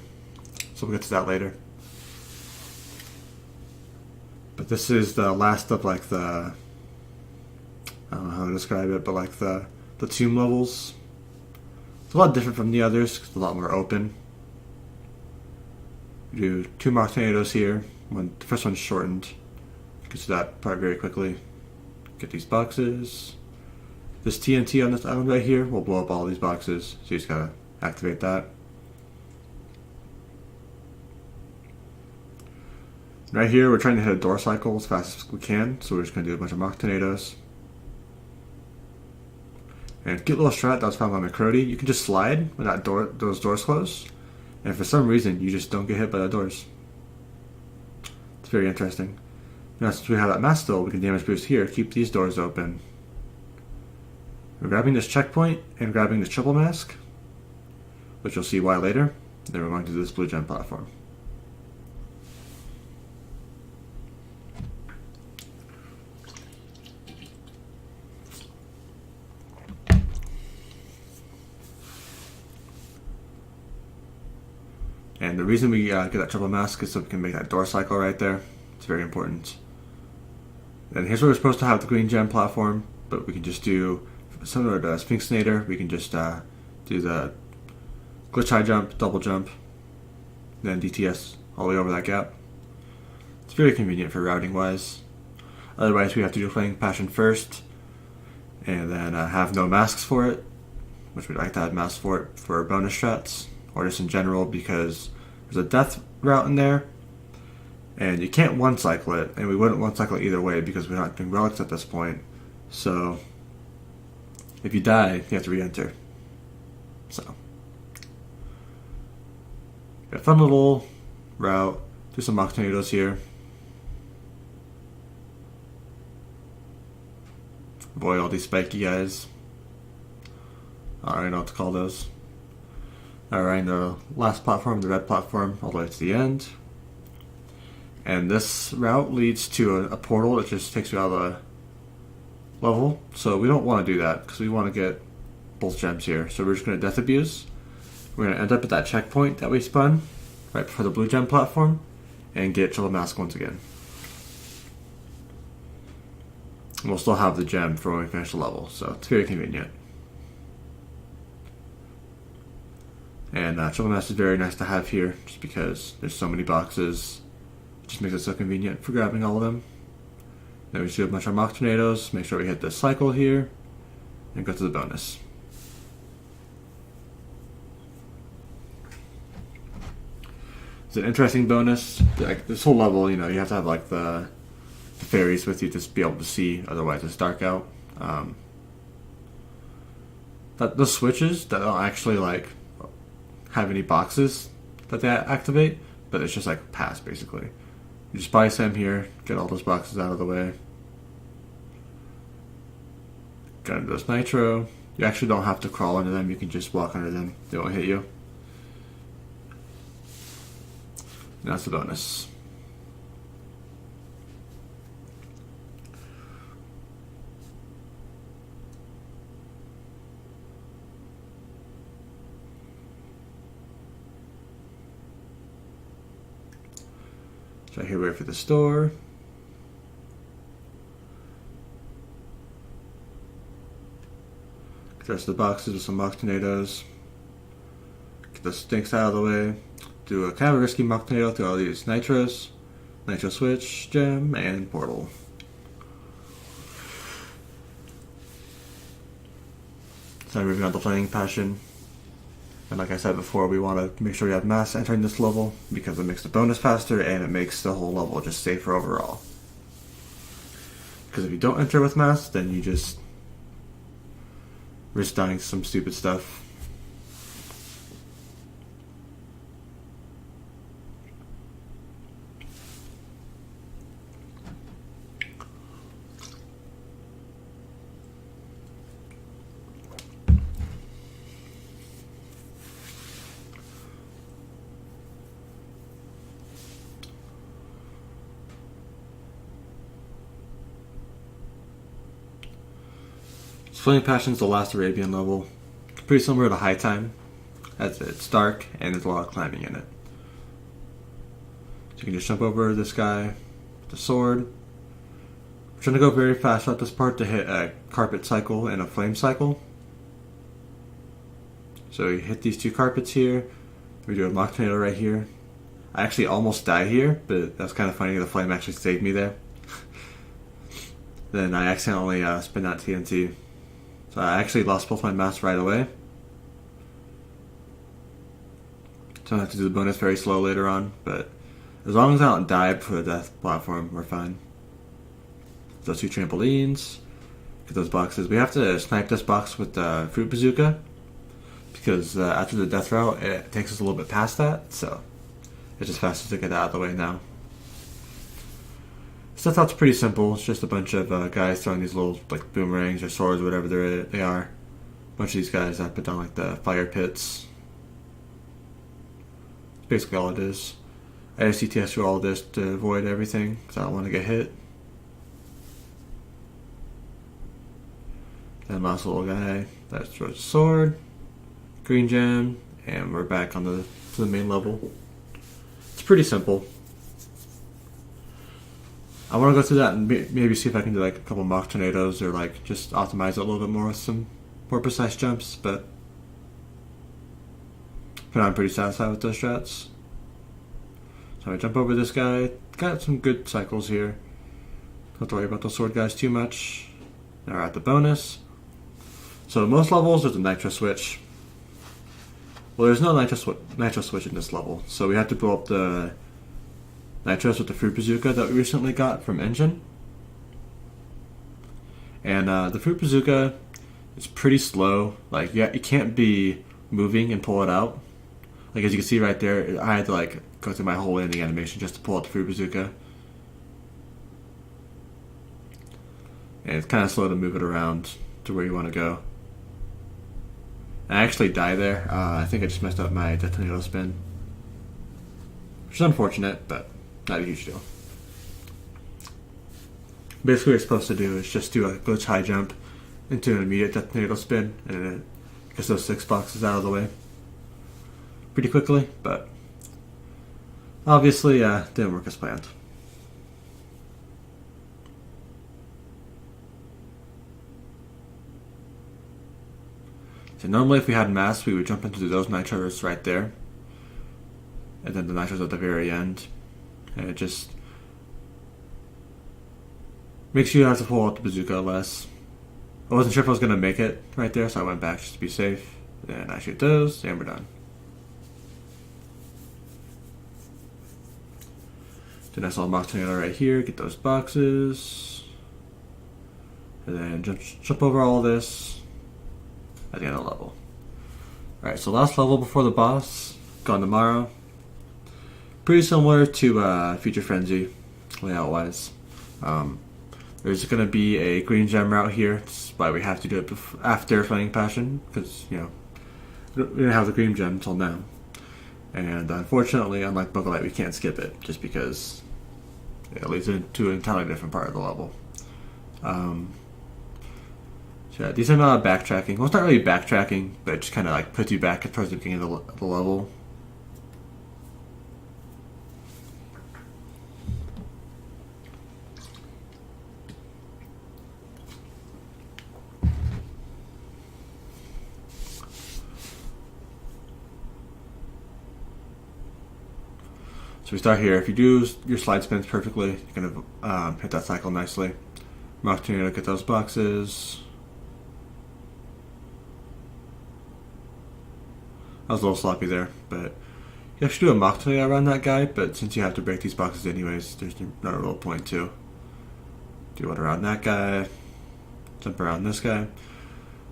so we'll get to that later. But this is the last of like the, I don't know how to describe it, but like the tomb levels. It's a lot different from the others because it's a lot more open. We do 2 Mach Tornadoes here. The first one's shortened. Get to that part very quickly. Get these boxes. This TNT on this island right here will blow up all these boxes, so you just gotta activate that. Right here, we're trying to hit a door cycle as fast as we can, so we're just gonna do a bunch of Mach Tornadoes. And cute little strat that was found by McCrody, you can just slide when those doors close, and for some reason you just don't get hit by the doors. It's very interesting. Now since we have that mask still, we can damage boost here, keep these doors open. We're grabbing this checkpoint and grabbing this triple mask, which you'll see why later. Then we're going to do this blue gem platform. And the reason we get that triple mask is so we can make that door cycle right there. It's very important. And here's where we're supposed to have the green gem platform, but we can just do similar to Sphinxinator. We can just do the glitch high jump, double jump, then DTS all the way over that gap. It's very convenient for routing wise. Otherwise, we have to do Flaming Passion first, and then have no masks for it, which we'd like to have masks for it for bonus strats, or just in general because there's a death route in there, and you can't one cycle it, and we wouldn't one cycle it either way because we're not doing relics at this point. So if you die, you have to re-enter. So a fun little route. Do some Mach Tornadoes here. Avoid all these spiky guys. I don't know what to call those. Alright, the last platform, the red platform, all the way to the end. And this route leads to a portal that just takes you out of the level. So we don't want to do that because we want to get both gems here. So we're just going to Death Abuse. We're going to end up at that checkpoint that we spun right before the blue gem platform and get Triple Mask once again. And we'll still have the gem for when we finish the level, so it's very convenient. And Triple Mask is very nice to have here just because there's so many boxes. It just makes it so convenient for grabbing all of them. Then we just do a bunch of Mach Tornadoes, make sure we hit this cycle here, and go to the bonus. It's an interesting bonus. Like this whole level, you know, you have to have like the fairies with you to be able to see, otherwise it's dark out. The switches that don't actually like have any boxes that they activate, but it's just like pass basically. You just buy some here, get all those boxes out of the way. Get into this nitro. You actually don't have to crawl under them, you can just walk under them. They won't hit you. And that's the bonus. So here we wait for the store. Dress the boxes with some Mach Tornadoes. Get the stinks out of the way. do a kind of risky mock tornado through all these nitros, nitro switch, gem, and portal. So moving on to Flaming Passion. And like I said before, we want to make sure we have mass entering this level because it makes the bonus faster and it makes the whole level just safer overall. Because if you don't enter with mass, then you just risk dying to some stupid stuff. Flaming Passion is the last Arabian level. Pretty similar to High Time, as it's dark and there's a lot of climbing in it. So you can just jump over this guy with the sword. We're trying to go very fast throughout this part to hit a carpet cycle and a flame cycle. So you hit these two carpets here. We do a mock tornado right here. I actually almost died here, but that's kind of funny. The flame actually saved me there. Then I accidentally spin out TNT. So I actually lost both my mass right away. So I have to do the bonus very slow later on, but as long as I don't die before the death platform, we're fine. Those two trampolines, get those boxes. We have to snipe this box with the fruit bazooka, because after the death route, it takes us a little bit past that, so it's just faster to get that out of the way now. Stuff out's pretty simple. It's just a bunch of guys throwing these little like boomerangs or swords, whatever they are. A bunch of these guys that put down like the fire pits. That's basically all it is. I just CTS through all this to avoid everything because I don't want to get hit. Then mouse little guy that throws a sword, green gem, and we're back on to the main level. It's pretty simple. I want to go through that and maybe see if I can do like a couple mock tornadoes or like just optimize it a little bit more with some more precise jumps, but I'm pretty satisfied with those strats. So I jump over this guy. Got some good cycles here. Don't have to worry about those sword guys too much. Now we're at the bonus. So most levels there's a nitro switch. Well, there's no nitro switch in this level, so we have to blow up the nitros with the fruit bazooka that we recently got from Engine. And the fruit bazooka is pretty slow. Like you can't be moving and pull it out. Like as you can see right there, I had to like go through my whole landing animation just to pull out the fruit bazooka. And it's kind of slow to move it around to where you want to go. I actually died there. I think I just messed up my death tornado spin, which is unfortunate, but not a huge deal. Basically what you're supposed to do is just do a glitch high jump into an immediate death tornado spin, and it gets those 6 boxes out of the way pretty quickly, but obviously didn't work as planned. So normally if we had mass, we would jump into those nitros right there, and then the nitros at the very end. And it just makes you have to pull out the bazooka less. I wasn't sure if I was going to make it right there, so I went back just to be safe. And I shoot those, and we're done. Then I saw a mock tornado right here, get those boxes. And then jump over all this at the end of the level. Alright, so last level before the boss, Gone Tomorrow. Pretty similar to Future Frenzy, layout-wise. There's going to be a green gem route here. That's why we have to do it after Flaming Passion, because, you know, we didn't have the green gem until now. And unfortunately, unlike Bugalight, we can't skip it, just because it leads into an entirely different part of the level. So yeah, decent amount of backtracking. Well, it's not really backtracking, but it just kind of like puts you back towards the beginning of the level. So we start here. If you do your slide spins perfectly, you're gonna hit that cycle nicely. Mach Tornado, get those boxes. I was a little sloppy there, but you actually do a Mach Tornado around that guy, but since you have to break these boxes anyways, there's not a real point to do one around that guy, jump around this guy.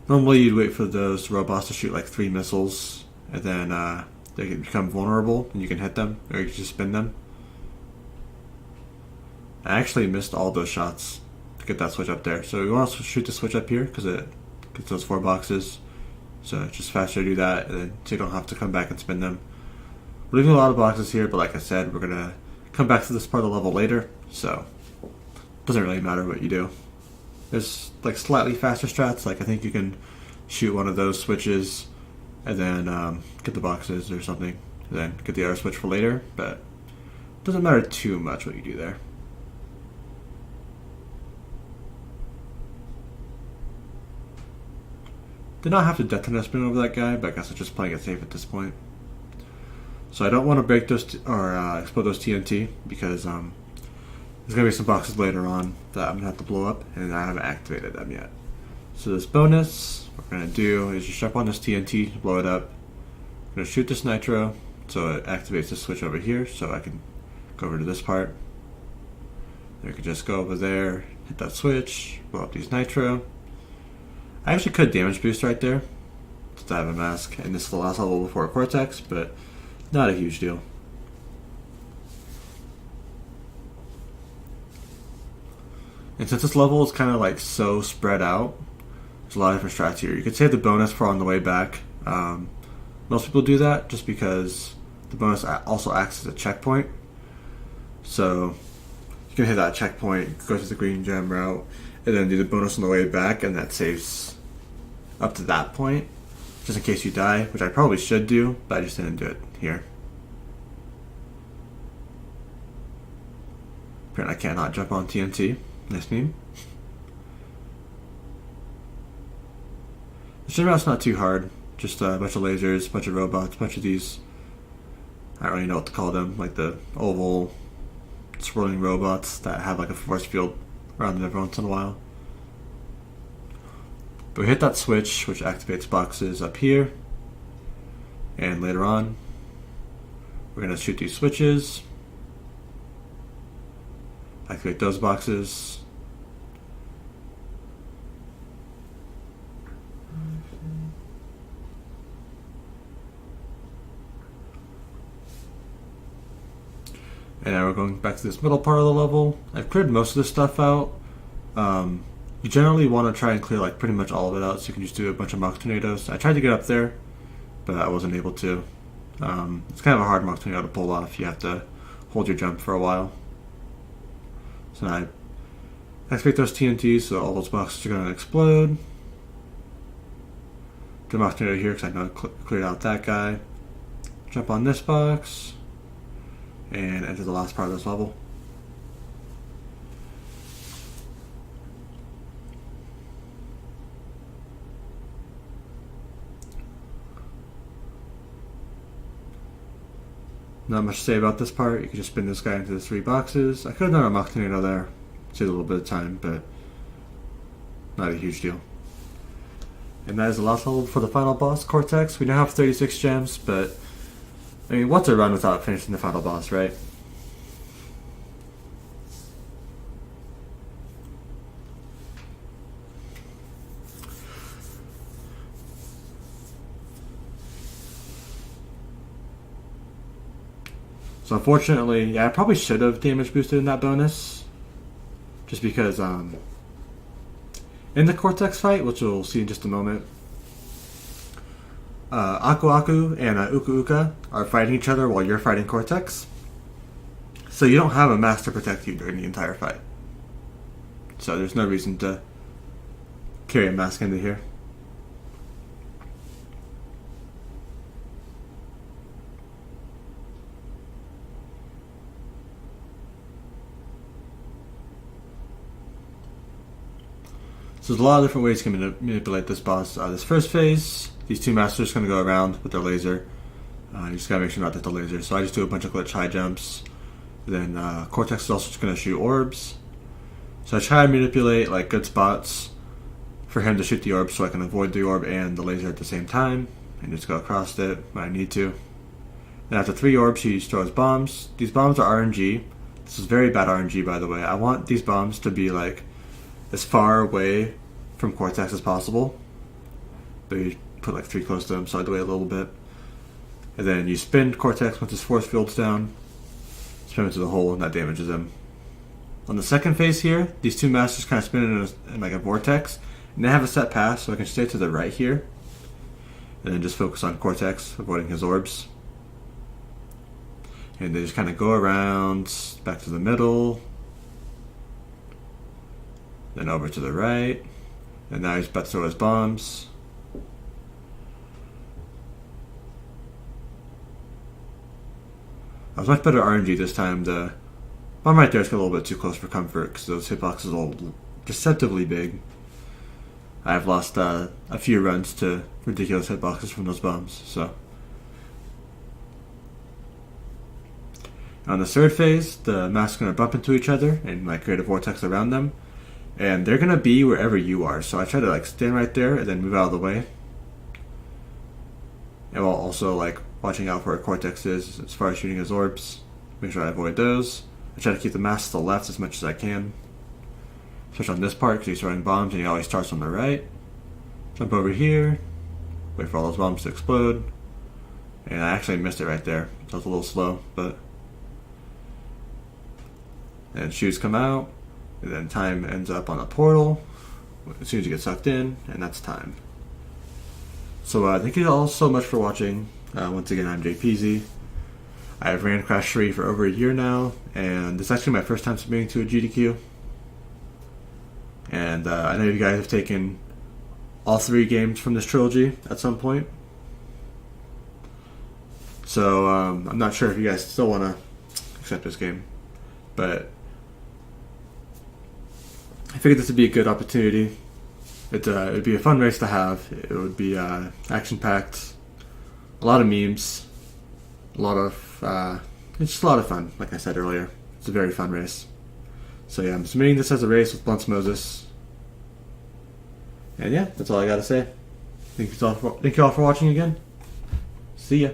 Normally you'd wait for those robots to shoot like 3 missiles, and then they can become vulnerable, and you can hit them, or you can just spin them. I actually missed all those shots to get that switch up there. So you want to shoot the switch up here, because it gets those 4 boxes. So it's just faster to do that, and then so you don't have to come back and spin them. We're leaving a lot of boxes here, but like I said, we're going to come back to this part of the level later, so it doesn't really matter what you do. There's like slightly faster strats, like I think you can shoot one of those switches and then get the boxes or something, and then get the other switch for later, but it doesn't matter too much what you do there. Did not have to detonate spin over that guy, but I guess I'm just playing it safe at this point. So I don't want to break those or explode those TNT, because there's going to be some boxes later on that I'm going to have to blow up, and I haven't activated them yet. So this bonus, what we're going to do is just jump on this TNT, blow it up. I'm going to shoot this nitro, so it activates the switch over here, so I can go over to this part. Then we can just go over there, hit that switch, blow up these nitro. I actually could damage boost right there, since I have a mask, and this is the last level before Cortex, but not a huge deal. And since this level is kind of like so spread out, there's a lot of different strats here. You could save the bonus for on the way back. Most people do that just because the bonus also acts as a checkpoint. So you can hit that checkpoint, go to the green gem route, and then do the bonus on the way back, and that saves up to that point, just in case you die, which I probably should do, but I just didn't do it here. Apparently I cannot jump on TNT. Nice meme. The gym route's not too hard, just a bunch of lasers, a bunch of robots, a bunch of these, I don't really know what to call them, like the oval swirling robots that have like a force field around them every once in a while. But we hit that switch, which activates boxes up here, and later on we're going to shoot these switches, activate those boxes, and now we're going back to this middle part of the level. I've cleared most of this stuff out. You generally want to try and clear like pretty much all of it out, so you can just do a bunch of Mach Tornadoes. I tried to get up there, but I wasn't able to. It's kind of a hard Mach Tornado to pull off. You have to hold your jump for a while. So now I activate those TNTs, so all those boxes are going to explode. Do Mach Tornado here because I know I cleared out that guy. Jump on this box, and enter the last part of this level. Not much to say about this part. You can just spin this guy into the 3 boxes. I could have done a Mach Tornado there, saved a little bit of time, but not a huge deal. And that is the last level for the final boss, Cortex. We now have 36 gems, but I mean, what's a run without finishing the final boss, right? So unfortunately, yeah, I probably should have damage boosted in that bonus, just because in the Cortex fight, which we'll see in just a moment, Aku Aku and Uka Uka are fighting each other while you're fighting Cortex, so you don't have a mask to protect you during the entire fight. So there's no reason to carry a mask into here. So there's a lot of different ways you can manipulate this boss. This first phase, these 2 masters are going to go around with their laser, You just gotta make sure not to hit the laser. So I just do a bunch of glitch high jumps. Then Cortex is also just gonna shoot orbs. So I try to manipulate like good spots for him to shoot the orb so I can avoid the orb and the laser at the same time and just go across it when I need to. Then after 3 orbs he throws bombs. These bombs are RNG. This is very bad RNG, by the way. I want these bombs to be like as far away from Cortex as possible. But you put like 3 close to him, side the way a little bit. And then you spin Cortex once his force field's down. Spin into the hole and that damages him. On the second phase here, these 2 masters kind of spin in like a vortex. And they have a set path, so I can stay to the right here. And then just focus on Cortex, avoiding his orbs. And they just kind of go around, back to the middle. Then over to the right. And now he's about to throw his bombs. I was much better RNG this time. The bomb right there is a little bit too close for comfort because those hitboxes are all deceptively big. I've lost a few runs to ridiculous hitboxes from those bombs. So on the third phase, the masks are going to bump into each other and like create a vortex around them. And they're going to be wherever you are. So I try to like stand right there and then move out of the way. And while also like watching out for where Cortex is as far as shooting his orbs. Make sure I avoid those. I try to keep the mask to the left as much as I can. Especially on this part because he's throwing bombs and he always starts on the right. Jump over here. Wait for all those bombs to explode. And I actually missed it right there. So I was a little slow, but... And shoes come out. And then time ends up on a portal as soon as you get sucked in, and that's time. So thank you all so much for watching. Once again, I'm JPZ. I've ran Crash 3 for over a year now, and this is actually my first time submitting to a GDQ. And I know you guys have taken all 3 games from this trilogy at some point. So I'm not sure if you guys still want to accept this game, but I figured this would be a good opportunity. It'd be a fun race to have. It would be action-packed, a lot of memes, it's just a lot of fun. Like I said earlier, it's a very fun race. So yeah, I'm submitting this as a race with Blunts Moses. And yeah, that's all I gotta say. Thank you all for watching again. See ya.